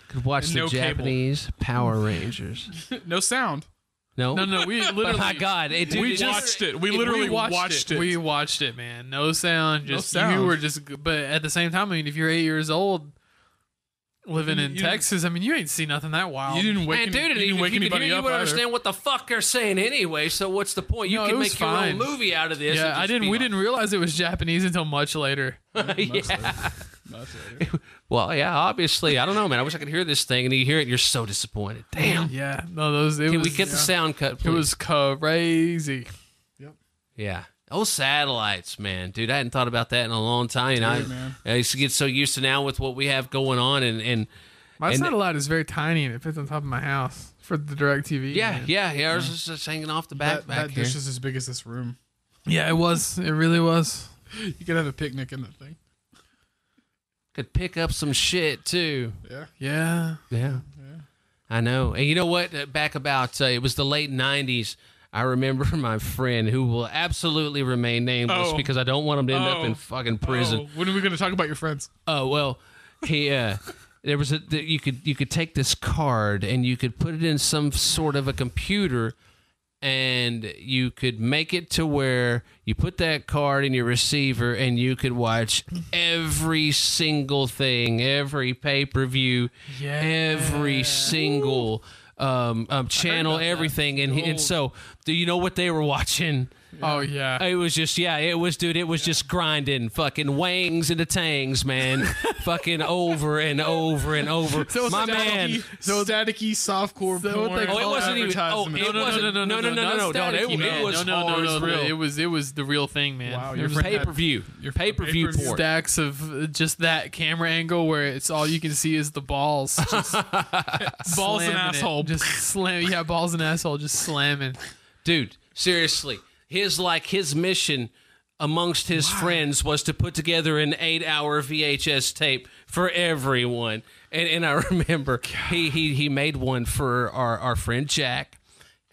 Could watch And the no cable. Japanese Power Rangers. No sound. No, No, we Oh literally my God! It, dude, We it just- watched it. We literally watched it. We watched it, man. No sound. Just sound. you were just. But at the same time, I mean, if you're 8 years old, living in You- Texas, I mean, you ain't seen nothing that wild. You didn't wake, Man, dude, you if didn't you wake could hear anybody it, you up would either. understand what the fuck they're saying anyway. So what's the point? You No, it can was make your fine. own movie out of this. and Yeah, I just didn't. be We like- didn't realize it was Japanese until much later. Yeah. Much later. Well, yeah. Obviously, I don't know, man. I wish I could hear this thing, and you hear it, and you're so disappointed. Damn. Yeah, no, those. It Can was, we get the sound cut? It Please? was crazy. Yeah. Oh, satellites, man, dude! I hadn't thought about that in a long time. And man. I used to get so used to now with what we have going on, and My And- satellite is very tiny and it fits on top of my house for the direct TV. yeah, man. yeah. Ours is just hanging off the back That here. dish is as big as this room. Yeah, it was. It really was. You could have a picnic in that thing. Could pick up some shit too. Yeah. Yeah. Yeah. I know. And you know what? Back about, it was the late 90s. I remember my friend who will absolutely remain nameless Oh. because I don't want him to end up in fucking prison. Oh, when are we going to talk about your friends? Oh, well, he, there was you could take this card and you could put it in some sort of a computer and you could make it to where you put that card in your receiver and you could watch every single thing, every pay-per-view, Yeah. every single channel, everything. And so, do you know what they were watching? Oh yeah. It was just, it was just grinding fucking wangs into tangs, man. Fucking over and over and over. So My man. Staticky softcore So what porn. they call Oh, it wasn't even. Oh, advertisement. it wasn't. No. not It staticky, man. was no, hard. real. It was the real thing, man. Wow, There your was friend Pay per view. Your Pay-per-view pay-per-view porn. stacks of just that camera angle where it's all you can see is the balls. Just Balls and slamming it. asshole. Just slam. Yeah, balls and asshole. Just slamming. Dude, seriously. His mission amongst his friends was to put together an 8-hour VHS tape for everyone. And I remember he made one for our friend Jack.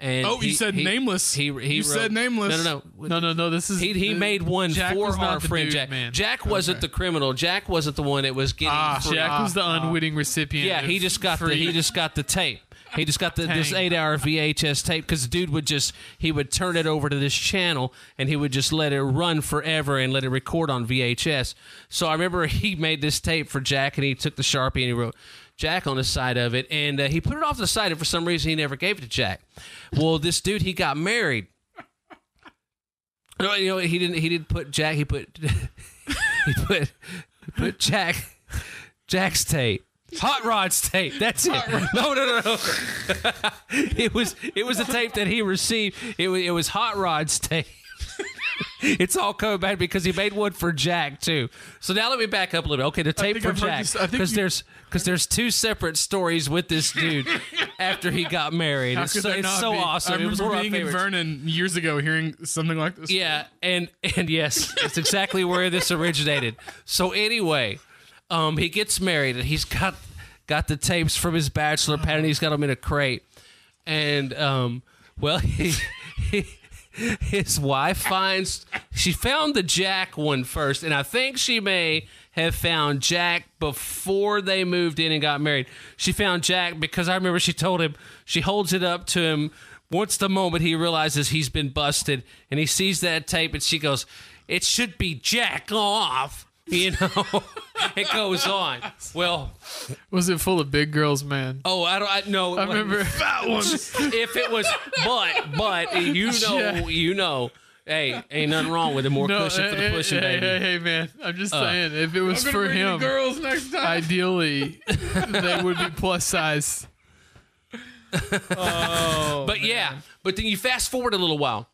And Oh, you said nameless. You said nameless. No. This is He made one Jack for was not our the friend dude, Jack. man. Jack wasn't the criminal. Jack wasn't the one that was getting free. Jack was the unwitting recipient. Yeah, he of just got free. the tape. He just got this Tang. 8-hour VHS tape because the dude would turn it over to this channel and he would just let it run forever and let it record on VHS. So I remember he made this tape for Jack and he took the Sharpie and he wrote Jack on the side of it and he put it off the side and for some reason he never gave it to Jack. Well, this dude, he got married. No, he didn't put Jack. He put Jack's tape. Hot Rod's tape. That's it. No. It was a tape that he received. It was Hot Rod's tape. It's all coming back because he made one for Jack too. So now let me back up a little bit. Okay, the tape think for I've heard Jack this- I think because there's two separate stories with this dude after he got married. How It's could so, there it's not so be? awesome. I It was one remember of my being in favorites. Vernon years ago hearing something like this. Yeah, and yes, it's exactly where this originated. So anyway, he gets married and he's got got the tapes from his bachelor pad, and he's got them in a crate. And his wife found the Jack one first, and I think she may have found Jack before they moved in and got married. She found Jack because I remember she told him, she holds it up to him. Once the moment he realizes he's been busted, and he sees that tape, and she goes, "It should be Jack off." You know, it goes on. Well, was it full of big girls, man? Oh, I know. I remember Fat ones. If it was, but you know, hey, ain't nothing wrong with it. More cushion for the pushing, baby. Hey, man! I'm just saying, if it was for him, girls next time. ideally, they would be plus size. But yeah, but then you fast forward a little while,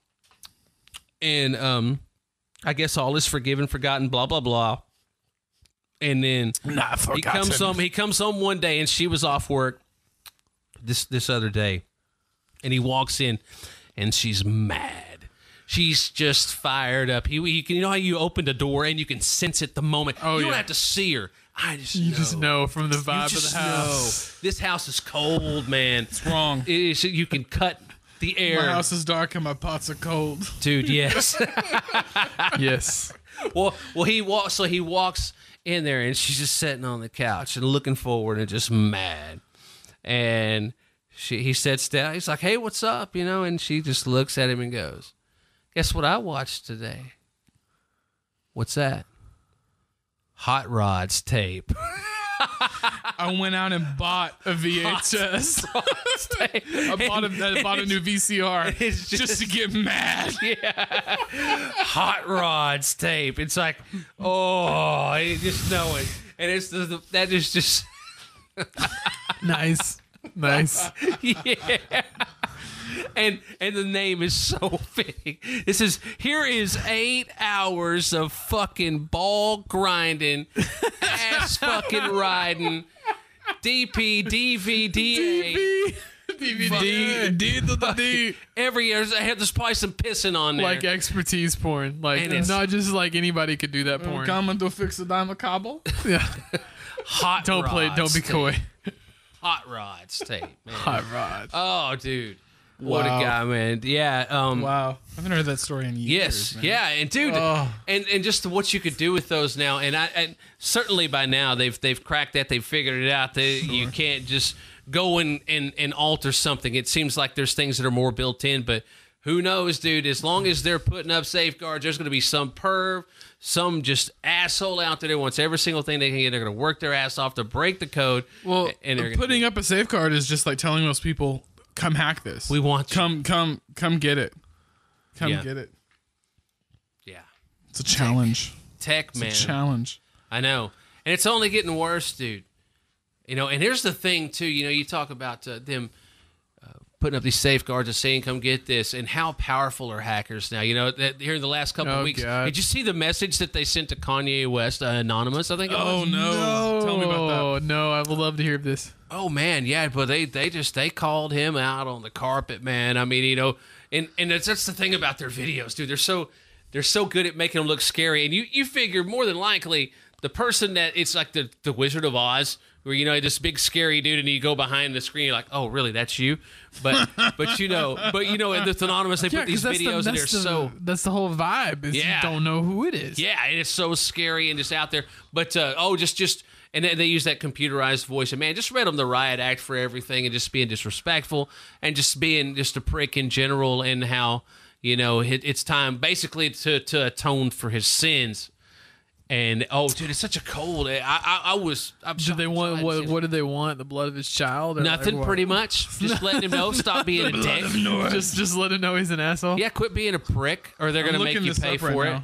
and I guess all is forgiven, forgotten, blah blah blah. And then Not forgotten. he comes home one day, and she was off work this other day, and he walks in, and she's mad. She's just fired up. You know how you open the door and you can sense it the moment. You don't have to see her. You just know from the vibe of the house. This house is cold, man. It's wrong. You can cut the air. My house is dark and my pots are cold. Dude, yes. Yes. Well, he walks in there, and she's just sitting on the couch and looking forward and just mad. And he sits down. He's like, "Hey, what's up?" You know, and she just looks at him and goes, "Guess what I watched today?" "What's that?" "Hot Rods tape." I went out and bought a VHS. I bought a new VCR just to get mad. Yeah. Hot Rods tape. It's like, oh, you just know it. And it's that is just Nice. yeah. And the name is so fitting. Here is 8 hours of fucking ball grinding, ass fucking riding, DP, DVD, DVD. every year. There's probably some pissing on there. Like expertise porn. Like, And it's- not just like anybody could do that porn. Coming to fix a dime of cabo. Yeah. Hot Don't Rods play. Don't be tape. coy. Hot Rods tape, man. Hot rod. Oh, dude. What Wow. a guy, man. Yeah. Wow. I haven't heard that story in years. Yes, man. yeah, and dude, Oh. and just what you could do with those now, and certainly by now they've cracked that, they've figured it out. You can't just go and alter something. It seems like there's things that are more built in, but who knows, dude? As long as they're putting up safeguards, there's going to be some perv, some just asshole out there that wants every single thing they can get. They're going to work their ass off to break the code. Well, and they're putting up a safeguard is just like telling those people, "Come hack this. We want you." Come get it. Come Yeah. get it." Yeah, It's a challenge. tech man. It's a challenge. I know. And it's only getting worse, dude. You know, and here's the thing, too. You know, you talk about them putting up these safeguards and saying, "Come get this," and how powerful are hackers now. You know, that here in the last couple of weeks. God. Did you see the message that they sent to Kanye West, anonymous, I think it was? Oh no. Tell me about that. Oh, no. I would love to hear this. Oh, man, yeah, but they called him out on the carpet, man. I mean, you know, and that's the thing about their videos, dude. They're so good at making them look scary. And you figure more than likely the person that it's like the Wizard of Oz, where, you know, this big scary dude, and you go behind the screen, you're like, "Oh, really? That's you?" But you know, and it's anonymous. They put these videos, and they're so. That's the whole vibe. Is Yeah. You don't know who it is. Yeah, and it's so scary and just out there. But just and then they use that computerized voice. And man, just read them the riot act for everything, and just being disrespectful and just being just a prick in general, and how, you know, it's time basically to atone for his sins. And oh, dude, it's such a cold. I'm Did they want what did they want? The blood of his child? Or nothing, like what? pretty much. Just letting him know, stop being a dick. Just let him know he's an asshole. Yeah, quit being a prick, or they're gonna make you pay for it.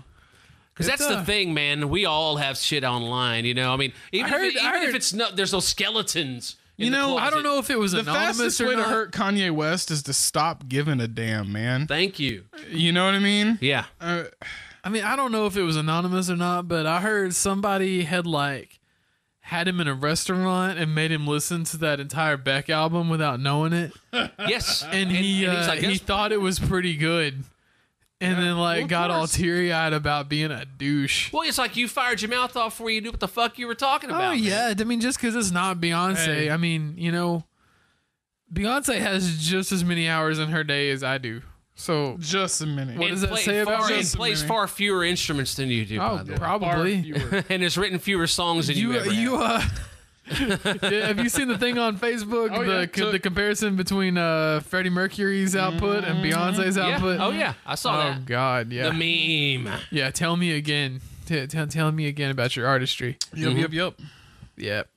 Because that's the thing, man. We all have shit online, you know. I mean, even if it's not, there's those skeletons. In the closet. I don't know if it was The anonymous fastest or way not. to hurt Kanye West is to stop giving a damn, man. Thank you. You know what I mean? Yeah. I mean, I don't know if it was anonymous or not, but I heard somebody had had him in a restaurant and made him listen to that entire Beck album without knowing it, Yes. and he he's like, he thought it was pretty good. and then like Well, got all course. teary-eyed about being a douche. Well, it's like you fired your mouth off before you knew what the fuck you were talking about. Oh man. yeah, I mean, just because it's not Beyonce, Hey. I mean, Beyonce has just as many hours in her day as I do. So Just a minute. What does that play- say about far, her? and plays far fewer instruments than you do. by the way. probably. And has written fewer songs than you ever have. Have you seen the thing on Facebook? Oh, yeah. The comparison between Freddie Mercury's output and Beyonce's Yeah. output. Oh yeah, I saw Oh that. God, yeah, The meme. yeah. Tell me again. Tell me again about your artistry. Yep. Yep.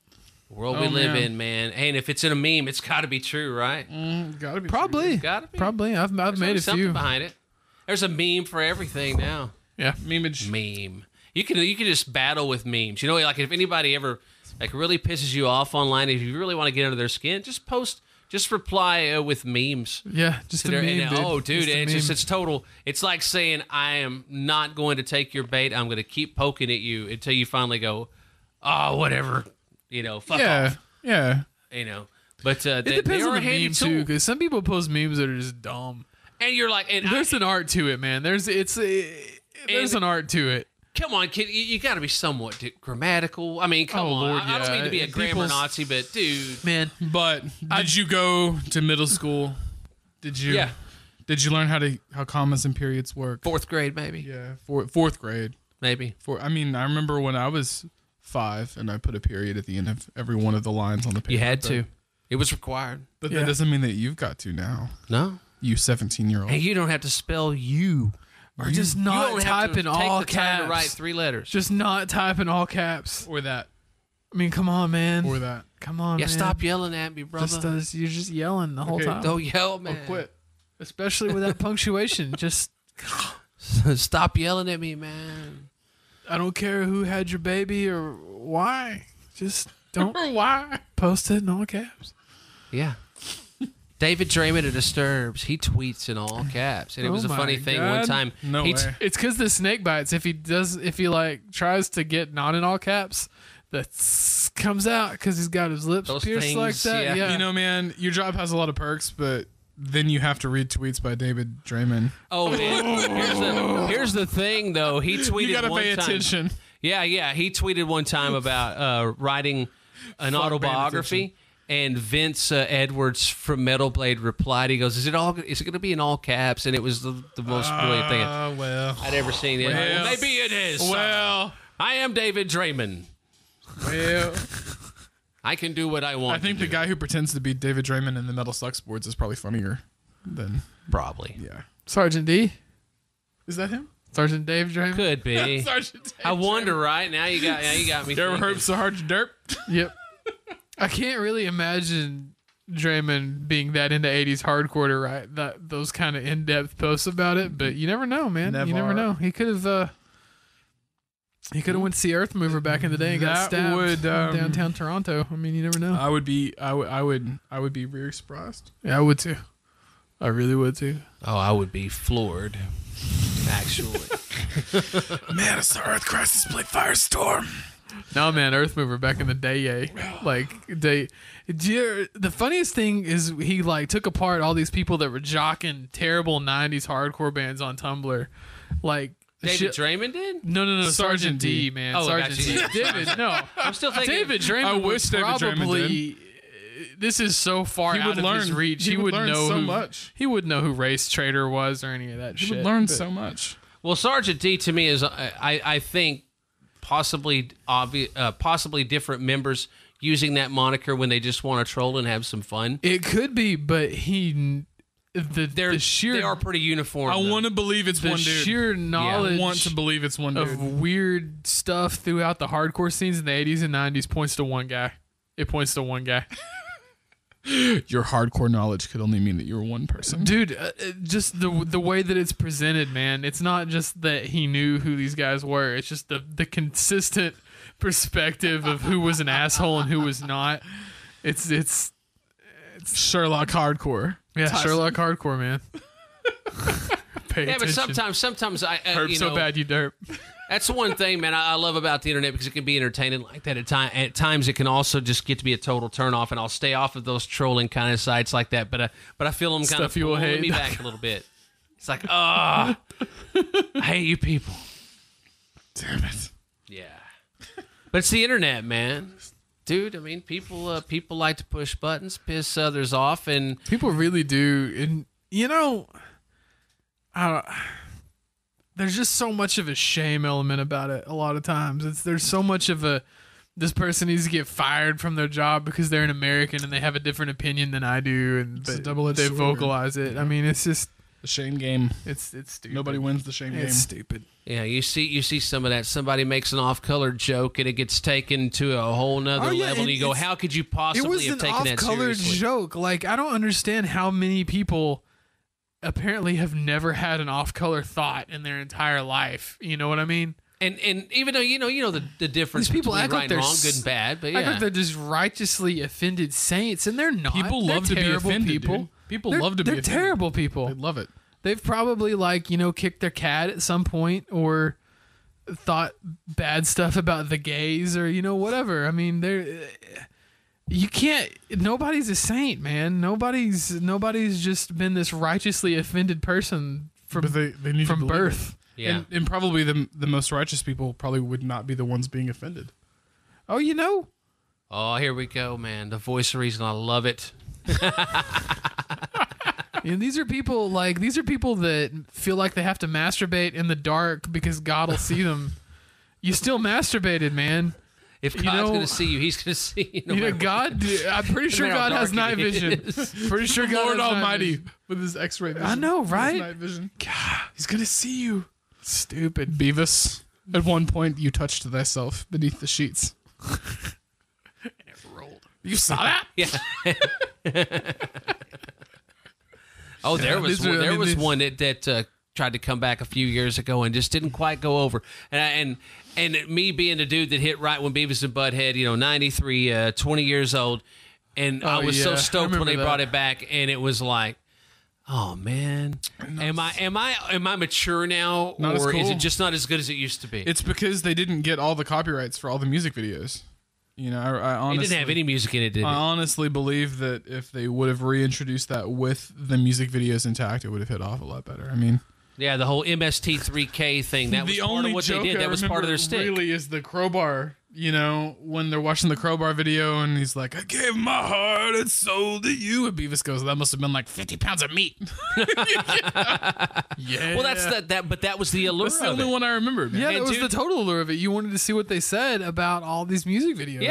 World Oh, we live man. in, man. Hey, and if it's in a meme, it's got to be true, right? Gotta be Probably. Gotta be. Probably. I've There's made a always something few. behind it. There's a meme for everything now. Yeah. Memeage. Meme. You can just battle with memes. You know, like if anybody ever like really pisses you off online, if you really want to get under their skin, just reply with memes. Yeah. Just a There- meme, and- dude. oh, dude, Just a it's meme. total. It's like saying I am not going to take your bait. I'm going to keep poking at you until you finally go, oh, whatever. Fuck Yeah. off. Yeah. But It they depends are on a the handy meme tool. too, because some people post memes that are just dumb. And you're like, and There's an art to it, man. There's And- an art to it. come on, kid, you got to be somewhat grammatical. I mean, come Oh, on. Lord, I don't yeah. mean to be a grammar People's- Nazi, but dude, Man, But did you go to middle school? Did you? Yeah. Did you learn how commas and periods work? fourth grade maybe, Yeah. Fourth grade. maybe. I mean, I remember when I was 5 and I put a period at the end of every one of the lines on the paper. You had to. It was required. But Yeah. that doesn't mean that you've got to now. No, You 17-year-old. and you don't have to spell you. or just You not don't type have to in take all the time to write caps. 3 letters. Just not type in all caps. Or that. I mean, come on, man. Or that. Come on, Yeah, man. stop yelling at me, brother. You're just yelling the whole Okay, time. Don't yell, man. Quit. Especially without punctuation. Just, Stop yelling at me, man. I don't care who had your baby or why. Just don't Why? post it in all caps. Yeah. David Draymond of Disturbs, he tweets in all caps, and it Oh was a my funny thing. God. One time, No he way. It's because the snake bites. If he like tries to get not in all caps, the tss comes out because he's got his lips Those pierced things, like that. yeah. Yeah. You know, man, your job has a lot of perks, but then you have to read tweets by David Draymond. Oh man, here's the thing though. He tweeted You gotta one pay time. attention. Yeah. He tweeted one time about writing an Fuck autobiography, and Vince Edwards from Metal Blade replied. He goes, "Is it going to be in all caps?" And it was the most brilliant thing Well. I'd ever seen. It. Well. Maybe it is. Well. I am David Draymond. Well. I can do what I want. I think the guy who pretends to be David Draymond in the Metal Sucks boards is probably funnier than. probably Yeah. Sergeant D, Is that him? Sergeant Dave Draymond. could be. Sergeant I wonder, right now you got me. You ever thinking. heard Sergeant Derp? Yep. I can't really imagine Draymond being that into 80s hardcore to write those kind of in-depth posts about it, but you never know, man. You never Never. know. He could have went to see Earth Mover back in the day and got That stabbed would, in downtown Toronto. I mean, you never know. I would be very surprised. Yeah, I would too. I really would too. Oh, I would be floored. Actually, Man, I saw Earth Crisis play Firestorm. No, man, Earth Mover back in the day, the funniest thing is he like took apart all these people that were jocking terrible 90s hardcore bands on Tumblr. Like David Draymond did. No, Sergeant Sergeant D, D. man. Oh, Sergeant gotcha. D. David, no. I'm still thinking. David Draymond I would wish David Draymond probably this is so far He out would of his learn- reach. he would learn know so who, much. He wouldn't know who Race Trader was or any of that You shit. would learn but- so much. Well, Sergeant D to me is, I think, possibly different members using that moniker when they just want to troll and have some fun. It could be, but the sheer They are pretty uniform. I though. want to believe it's the one dude. sheer I knowledge want to believe it's one dude. of weird stuff throughout the hardcore scenes in the 80s and 90s points to one guy. It points to one guy. Your hardcore knowledge could only mean that you're one person. Dude, just the way that it's presented, man. It's not just that he knew who these guys were. It's just the consistent perspective of who was an asshole and who was not. It's Sherlock hardcore. yeah, Tyson. Sherlock hardcore, man. Pay Yeah, but attention. sometimes I Herb you so know, bad you derp. that's the one thing, man. I love about the internet because it can be entertaining like that. At times, it can also just get to be a total turnoff, and I'll stay off of those trolling kind of sites like that. But I feel them kind of Stuff you will pulling hate. me back a little bit. It's like, I hate you people. Damn it. Yeah. But it's the internet, man. Dude, I mean, people like to push buttons, piss others off, and People really do. And, there's just so much of a shame element about it a lot of times. There's so much of this person needs to get fired from their job because they're an American and they have a different opinion than I do, and a double-edged they sword. vocalize it. I mean, it's just The shame game. it's stupid. Nobody wins the shame game. It's stupid. yeah, you see some of that. Somebody makes an off-color joke and it gets taken to a whole nother level. And you go, how could you It possibly was have an taken that off-colored seriously? joke. Like, I don't understand how many people apparently have never had an off-color thought in their entire life. You know what I mean? And even though you know the difference These people between act right like and they're wrong, good and bad, but Like yeah. they're just righteously offended saints, and they're not. People They're love to be terrible offended, people. dude. People They're- love to be They're offended. terrible people. They love it. They've probably kicked their cat at some point, or thought bad stuff about the gays, or whatever. I mean, you can't. Nobody's a saint, man. Nobody's just been this righteously offended person But they need to from believe birth. it. Yeah. And probably the most righteous people probably would not be the ones being offended. Oh, Oh, here we go, man. The voice of reason. I love it. these are people that feel like they have to masturbate in the dark because God will see them. You still masturbated, man. If God's going to see you, He's going to see you. No matter what. God. I'm pretty sure matter how God has dark night it vision. is. Pretty sure God Lord has night Almighty vision. with his X-ray vision. I know, his right? night vision. He's gonna see you. Stupid. Beavis, at one point you touched thyself beneath the sheets. You saw that? Yeah. Oh, there was these are- one, I there mean, was these- one that tried to come back a few years ago and just didn't quite go over. And me being the dude that hit right when Beavis and Butthead, 93, 20 years old, and I was so yeah, I stoked when they remember brought that. it back, and it was like, oh man, am I mature now, Not as or is cool. it just not as good as it used to be? It's because they didn't get all the copyrights for all the music videos. I It honestly didn't have any music in it, did it? I honestly believe that if they would have reintroduced that with the music videos intact, it would have hit off a lot better. I mean, Yeah, the whole MST3K thing. That was the part only of what they joke did. I That was part of their remember stick. really is the crowbar. When they're watching the crowbar video and he's like, I gave my heart and soul to you. And Beavis goes, that must have been like 50 pounds of meat. Yeah. Well, that's that. But that was the allure That's the of only it. one I remember, man. Yeah, And that was dude- the total allure of it. You wanted to see what they said about all these music videos.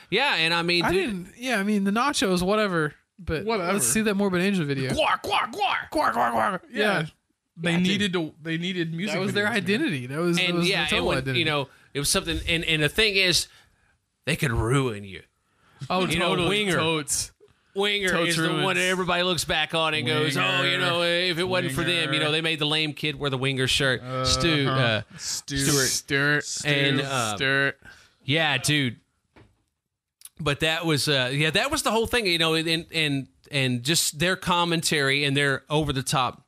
Yeah, and I mean, I dude, didn't. Yeah, I mean the nachos, whatever. But Whatever. let's see that Morbid Angel video. Guar, guar, guar. Quack, quack, quack. Yeah, They Yeah, needed music. that was their videos, man. identity. That was and their yeah, total and when, identity. it was something. And the thing is, they could ruin you. Oh, you know, totally. Winger. Totes. Winger Totes is the ruins. one that everybody looks back on and goes, Winger. "Oh, if it wasn't for them, Winger. they made the lame kid wear the Winger shirt." Stewart. Stewart. And Stewart. yeah, dude. But that was that was the whole thing, and just their commentary and their over the top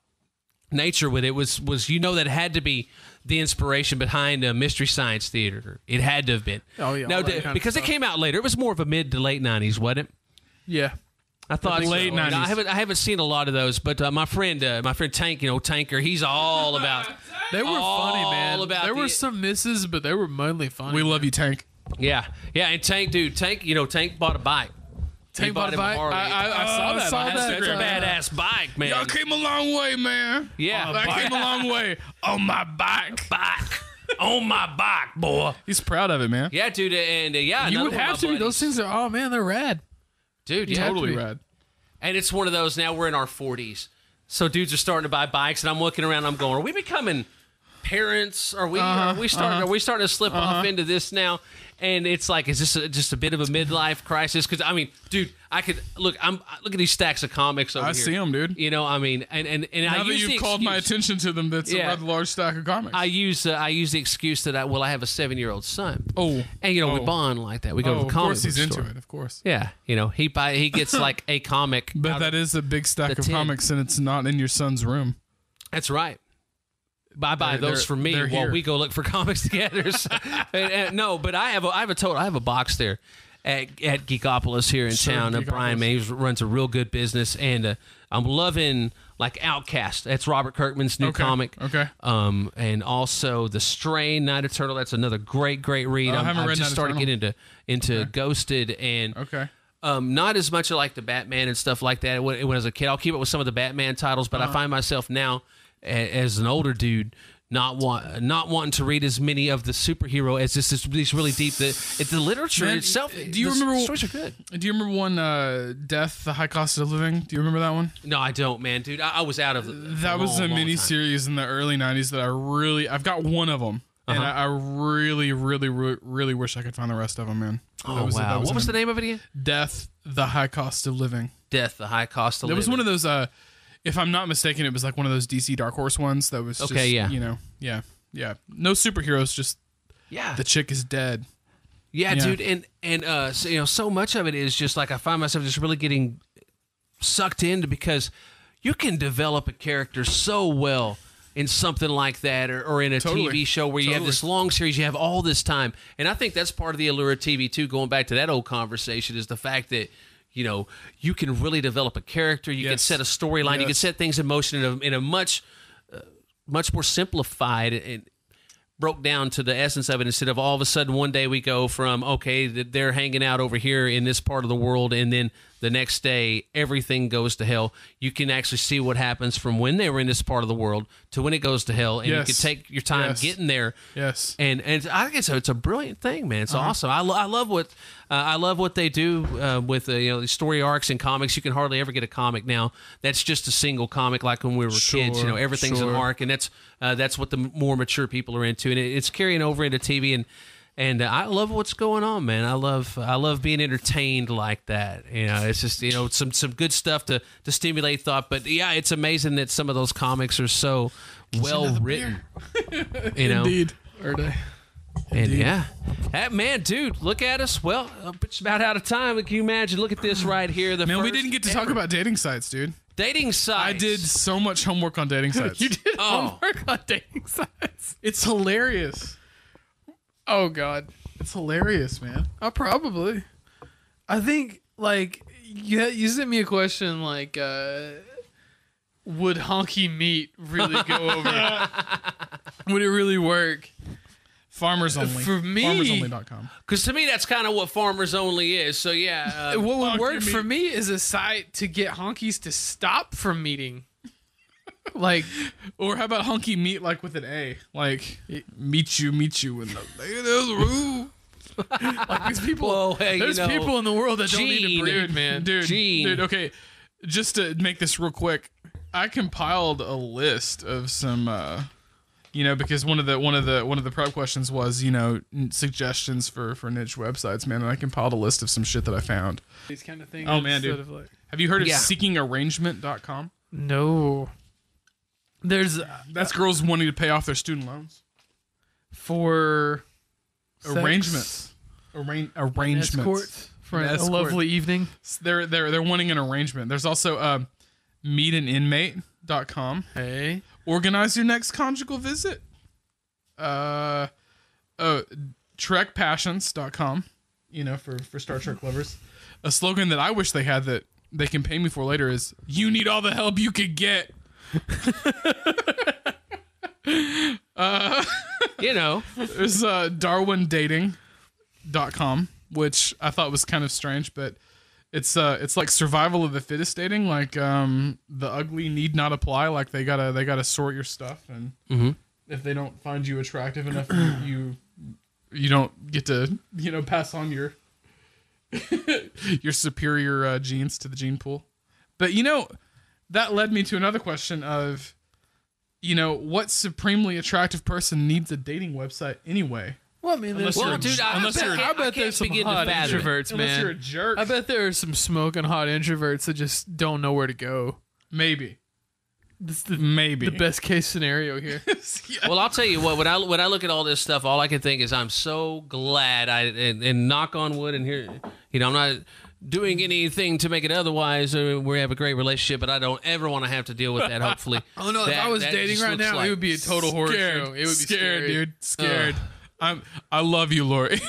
nature with it was that had to be the inspiration behind Mystery Science Theater. It had to have been. Oh, yeah, No, all that kind of because it stuff. came out later. It was more of a mid to late 90s, wasn't it? Yeah. I thought Late so. 90s. I haven't seen a lot of those, but my friend Tank, Tanker, he's all about. They were funny, man. All about There the- were some misses, but they were mainly funny. We love you, Tank. Yeah, and Tank bought a bike. He Tank bought a him bike? Harley. I saw that. saw on that. That's a Instagram. badass bike, man. Y'all came a long way, man. Yeah. I came a long way on my bike. On my bike, boy. He's proud of it, man. Yeah, dude, and yeah, You another would one of have my to be. buddies. Those things are. Oh man, they're rad. dude. You Yeah, have to Totally be. rad. and it's one of those. Now we're in our 40s, so dudes are starting to buy bikes, and I'm looking around. I'm going, are we becoming parents? Are we starting to slip off into this now? And it's like, is this just a bit of a midlife crisis? Because I mean, dude, I could look. Look at these stacks of comics over I here. see them, dude. I mean, and Now I that use you've the called my excuse- attention to them, that's Yeah. a rather large stack of comics. I use the excuse that I have a 7-year-old son. oh, And we oh. bond like that. We go to the of comic course he's book into store. it. Of course. Yeah, he gets like a comic. But out that of- is a big stack the of tin. comics, and it's not in your son's room. That's right. I buy those they're- for me they're while here. we go look for comics together. So- no, but I have a box there, at Geekopolis here in town. Brian, man, he runs a real good business, and I'm loving like Outcast. That's Robert Kirkman's new comic. Okay. And also The Strain, Night Eternal. That's another great read. I've just started getting into Ghosted and not as much like the Batman and stuff like that when I was a kid. I'll keep it with some of the Batman titles, but I find myself now as an older dude not wanting to read as many of the superhero as these really deep. The literature itself. Do you remember? Stories are good. Do you remember one, Death: The High Cost of Living? Do you remember that one? No, I don't, man, dude. I was out of it. That was a mini series in the early '90s that I've got one of them, and I really wish I could find the rest of them, man. Oh wow! What was the name of it again? Death: The High Cost of Living. Death: The High Cost of Living. It was one of those. If I'm not mistaken, it was like one of those DC Dark Horse ones that was just, yeah. No superheroes, just the chick is dead. Yeah, dude, and so much of it is just like I find myself just really getting sucked into because you can develop a character so well in something like that or in a TV show where you have this long series, you have all this time. And I think that's part of the allure of TV too, going back to that old conversation, is the fact that you can really develop a character. You can set a storyline. You can set things in motion in a much more simplified and broke down to the essence of it, instead of all of a sudden one day we go from, okay, they're hanging out over here in this part of the world, and then the next day everything goes to hell. You can actually see what happens from when they were in this part of the world to when it goes to hell, and you can take your time getting there. Yes, and I think it's a brilliant thing, man. It's awesome. I love what they do with these story arcs in comics. You can hardly ever get a comic now that's just a single comic like when we were kids. Everything's an arc, and that's what the more mature people are into, and it's carrying over into TV. And I love what's going on, man. I love being entertained like that. It's just some good stuff to stimulate thought. But yeah, it's amazing that some of those comics are so well written. Indeed. Are they? And man, dude, look at us. Well, it's about out of time. Can you imagine? Look at this right here. We didn't get to talk about dating sites, dude. Dating sites. I did so much homework on dating sites. You did homework on dating sites. It's hilarious. Oh God, it's hilarious, man. Probably. I think you sent me a question like, would honky meat really go over? Would it really work? Farmers Only. For me, FarmersOnly.com. Because to me, that's kind of what Farmers Only is. So yeah, what would work for me is a site to get honkies to stop from meeting. Or how about hunky meat with an A? Meet you in the room. These people. There's people in the world that don't need to breed, man. Dude, okay. Just to make this real quick, I compiled a list of some because one of the prep questions was, suggestions for niche websites, man, and I compiled a list of some shit that I found. These kind of things. Oh man, dude. Have you heard of seekingarrangement.com? No. That's girls wanting to pay off their student loans for arrangements. Arrangements escorts for a lovely evening. They're wanting an arrangement. There's also meetaninmate.com. Hey, organize your next conjugal visit. Trekpassions.com. For Star Trek lovers. A slogan that I wish they had that they can pay me for later is, "You need all the help you could get." There's darwindating.com, which I thought was kind of strange, but it's like survival of the fittest dating, the ugly need not apply, they gotta sort your stuff, and if they don't find you attractive enough, you don't get to pass on your your superior genes to the gene pool. But that led me to another question of, what supremely attractive person needs a dating website anyway? Well, I mean, I bet there's some hot introverts, man. Unless you're a jerk. I bet there are some smoking hot introverts that just don't know where to go. Maybe. This is the best case scenario here. Yeah. Well, I'll tell you what. When I look at all this stuff, all I can think is I'm so glad and knock on wood, and here, I'm not doing anything to make it otherwise. We have a great relationship, but I don't ever want to have to deal with that. Hopefully. Oh no! If I was dating right now, it would be a total horror show. It would be scared, dude. Scared. I love you, Lori.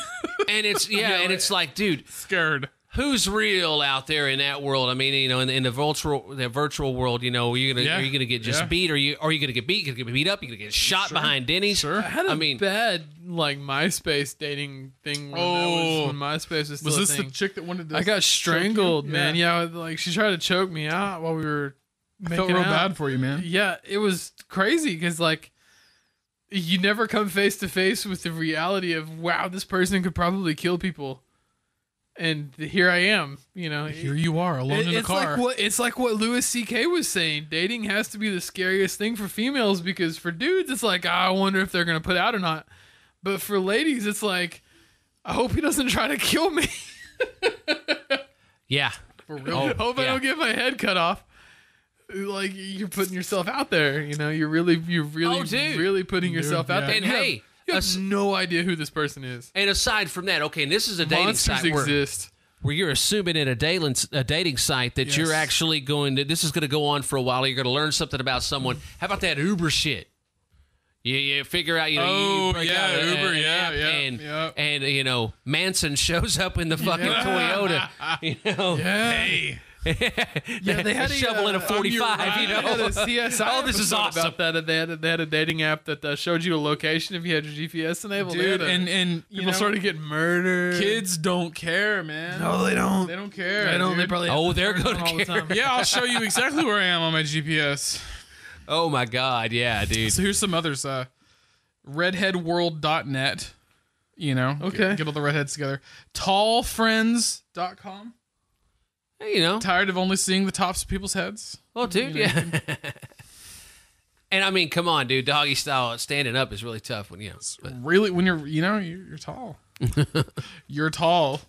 And it's like, dude, Scared. who's real out there in that world? I mean, in the virtual world, are you gonna get just beat, or are you gonna get beat? You're gonna get beat up. You're gonna get shot behind Denny's. Sure. I had a bad MySpace dating thing when MySpace was still Was a this thing. the chick that wanted to? I got strangled, man. Yeah. Yeah, she tried to choke me out while we were I making felt real out. bad for you, man. Yeah, it was crazy because you never come face to face with the reality of, wow, this person could probably kill people. And here I am, Here you are, alone in the car. It's like what Louis C.K. was saying. Dating has to be the scariest thing for females because for dudes, it's like, I wonder if they're going to put out or not. But for ladies, it's like, I hope he doesn't try to kill me. Yeah. For real. I hope I don't get my head cut off. Like, you're putting yourself out there, you're really putting yourself out there. And you have no idea who this person is. And aside from that, okay, and this is a dating Monsters site exist. where you're assuming in a dating site that you're actually this is going to go on for a while. You're going to learn something about someone. How about that Uber shit? You figure out, you break out Uber, and Manson shows up in the fucking Toyota, Hey. Yeah, they had a shovel in a 45, They had a CSI Oh, this is episode awesome. about that. They had a dating app that showed you a location if you had your GPS enabled. Dude, and people started getting murdered. Kids don't care, man. No, they don't. They don't care. They don't. dude. They probably. they're going gonna all the care. time. Yeah, I'll show you exactly where I am on my GPS. Oh my God, yeah, dude. So here's some others. Redheadworld.net. Okay. Get all the redheads together. Tallfriends.com. Tired of only seeing the tops of people's heads? Well, dude, yeah. And I mean, come on, dude. Doggy style standing up is really tough when Really, when you're tall. You're tall.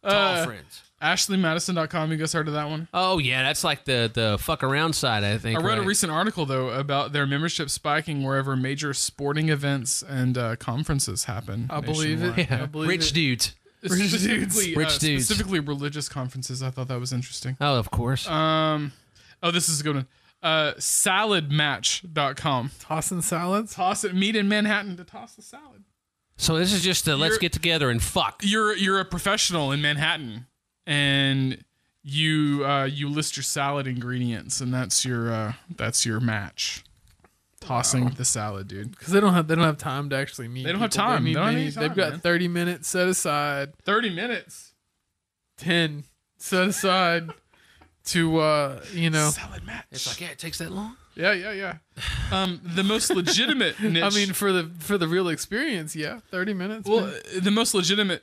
tall friends. AshleyMadison.com. You guys heard of that one? Oh yeah, that's like the fuck around side, I think. I read a right? recent article though about their membership spiking wherever major sporting events and conferences happen. I believe it. nationwide. Yeah. I believe Rich it. dudes. Specifically, Rich dudes. Specifically religious conferences. I thought that was interesting. Oh, of course. This is a good one. Saladmatch.com. Tossing salads. Meet in Manhattan to toss the salad. So this is just let's get together and fuck. You're a professional in Manhattan, and you list your salad ingredients, and that's your match. Tossing the salad, dude. Because they don't have time to actually meet. They don't have people. time. They They don't have meet- any time, they've got man. 30 minutes set aside. 30 minutes. 10 set aside to Salad match. It's like, yeah, it takes that long. Yeah. The most legitimate niche. I mean, for the real experience, 30 minutes. well, man. the most legitimate,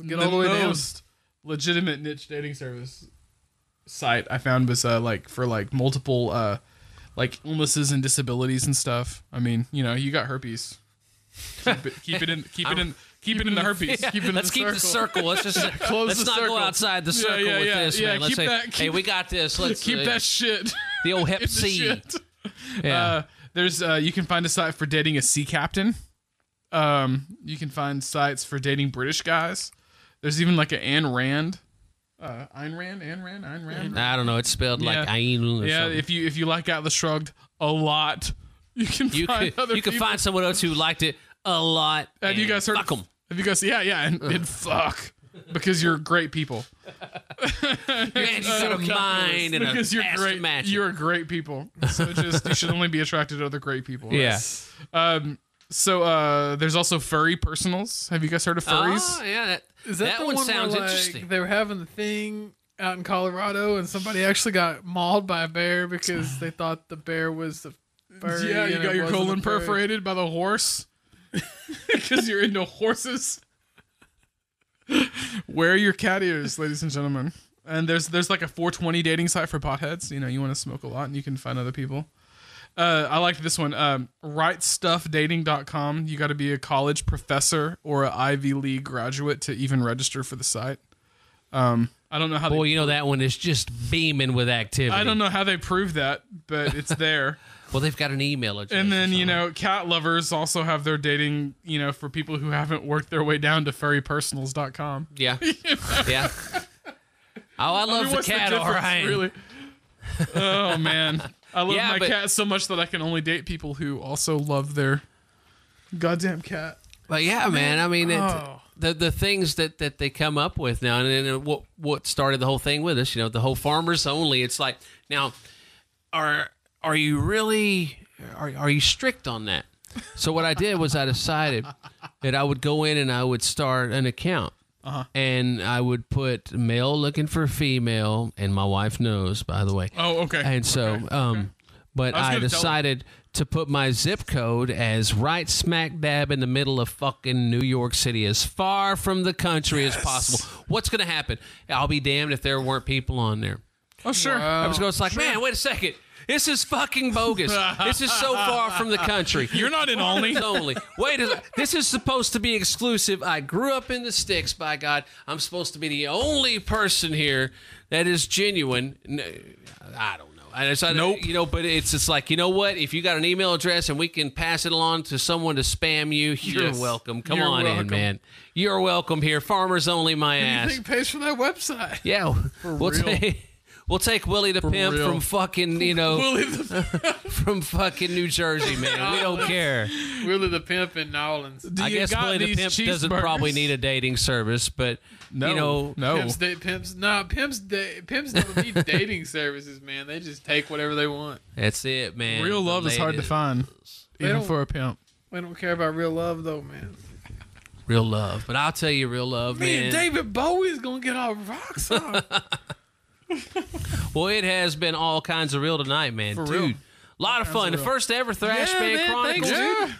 Get all the way down. most legitimate niche dating service site I found was for multiple illnesses and disabilities and stuff. I mean, you got herpes. Keep it in the herpes. Yeah, Keep it in let's keep the circle. Let's just let's the not circle. go outside the circle with this, yeah, man. Let's keep say, that- hey, we got this. Let's keep that shit. the old Hep in the C. shit. Yeah. There's you can find a site for dating a sea captain. You can find sites for dating British guys. There's even like an Ayn Rand. Ayn Rand. I don't know. It's spelled like Yeah. Ayn or Yeah, something. if you like Atlas Shrugged a lot, you can find other you could people. find someone else who liked it a lot. Have you guys heard? Fuck 'em. Have you guys? Yeah, and fuck because you're great people. Man, you got a mind and Because a you're ass to great. match it. You're great people. So just you should only be attracted to other great people. Yeah. So there's also furry personals. Have you guys heard of furries? Oh, yeah. Is that the one one sounds where, interesting. They were having the thing out in Colorado, and somebody actually got mauled by a bear because they thought the bear was the furry. Yeah, you and got it your wasn't colon a furry. perforated by the horse because you're into horses. Wear your cat ears, ladies and gentlemen. And there's like a 420 dating site for potheads. You want to smoke a lot and you can find other people. I liked this one. Rightstuffdating.com. You got to be a college professor or an Ivy League graduate to even register for the site. I don't know how. Boy, that one is just beaming with activity. I don't know how they prove that, but it's there. Well, they've got an email address. And then, or something. cat lovers also have their dating, for people who haven't worked their way down to furrypersonals.com. Yeah. Yeah. Oh, I love the what's cat, all difference, right. Really? Oh, man. I love Yeah, my but- cat so much that I can only date people who also love their goddamn cat. But yeah, man, I mean, the things that they come up with now, and then what started the whole thing with us, the whole farmers only. It's like, now, are you really are you strict on that? So what I did was I decided that I would go in and I would start an account. And I would put male looking for female, and my wife knows, by the way. Oh, okay. And so, but I decided to put my zip code as right smack dab in the middle of fucking New York City, as far from the country as possible. What's going to happen? I'll be damned if there weren't people on there. Oh, sure. I was going to like, man, wait a second. This is fucking bogus. This is so far from the country. You're not in Olney. Wait a second. This is supposed to be exclusive. I grew up in the sticks, by God. I'm supposed to be the only person here that is genuine. I don't know. I decided, nope. But it's just like, you know what? If you got an email address and we can pass it along to someone to spam you, you're welcome. Come on in, man. You're welcome here. Farmers only, my ass. Who do you think pays for that website? Yeah. We'll take Willie the Pimp from fucking, from fucking New Jersey, man. We don't care. Willie the Pimp in New Orleans. I guess Willie the Pimp doesn't probably need a dating service, but, no. Pimps don't need dating services, man. They just take whatever they want. That's it, man. Real love is hard to find, even for a pimp. We don't care about real love, though, man. Real love. But I'll tell you, real love, man. Me and David Bowie's going to get our rocks off. Well, it has been all kinds of real tonight, man. For Dude, real. A lot of fun. The first ever Thrashman Chronicles.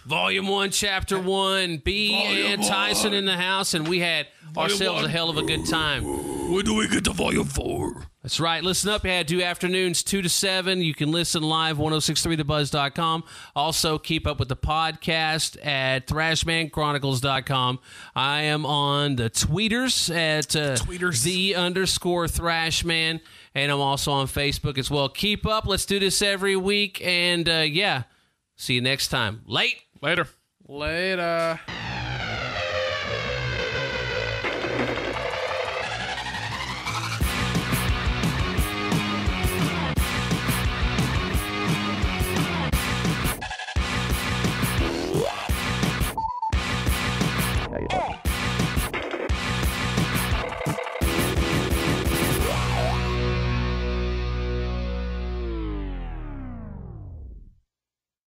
Volume 1, Chapter 1. B and Tyson in the house, and we had ourselves a hell of a good time. When do we get to Volume 4? That's right. Listen up. We had 2 afternoons, 2 to 7. You can listen live, 1063thebuzz.com. Also, keep up with the podcast at thrashmanchronicles.com. I am on the tweeters at _Thrashman. And I'm also on Facebook as well. Keep up. Let's do this every week. And, see you next time. Later. Yeah.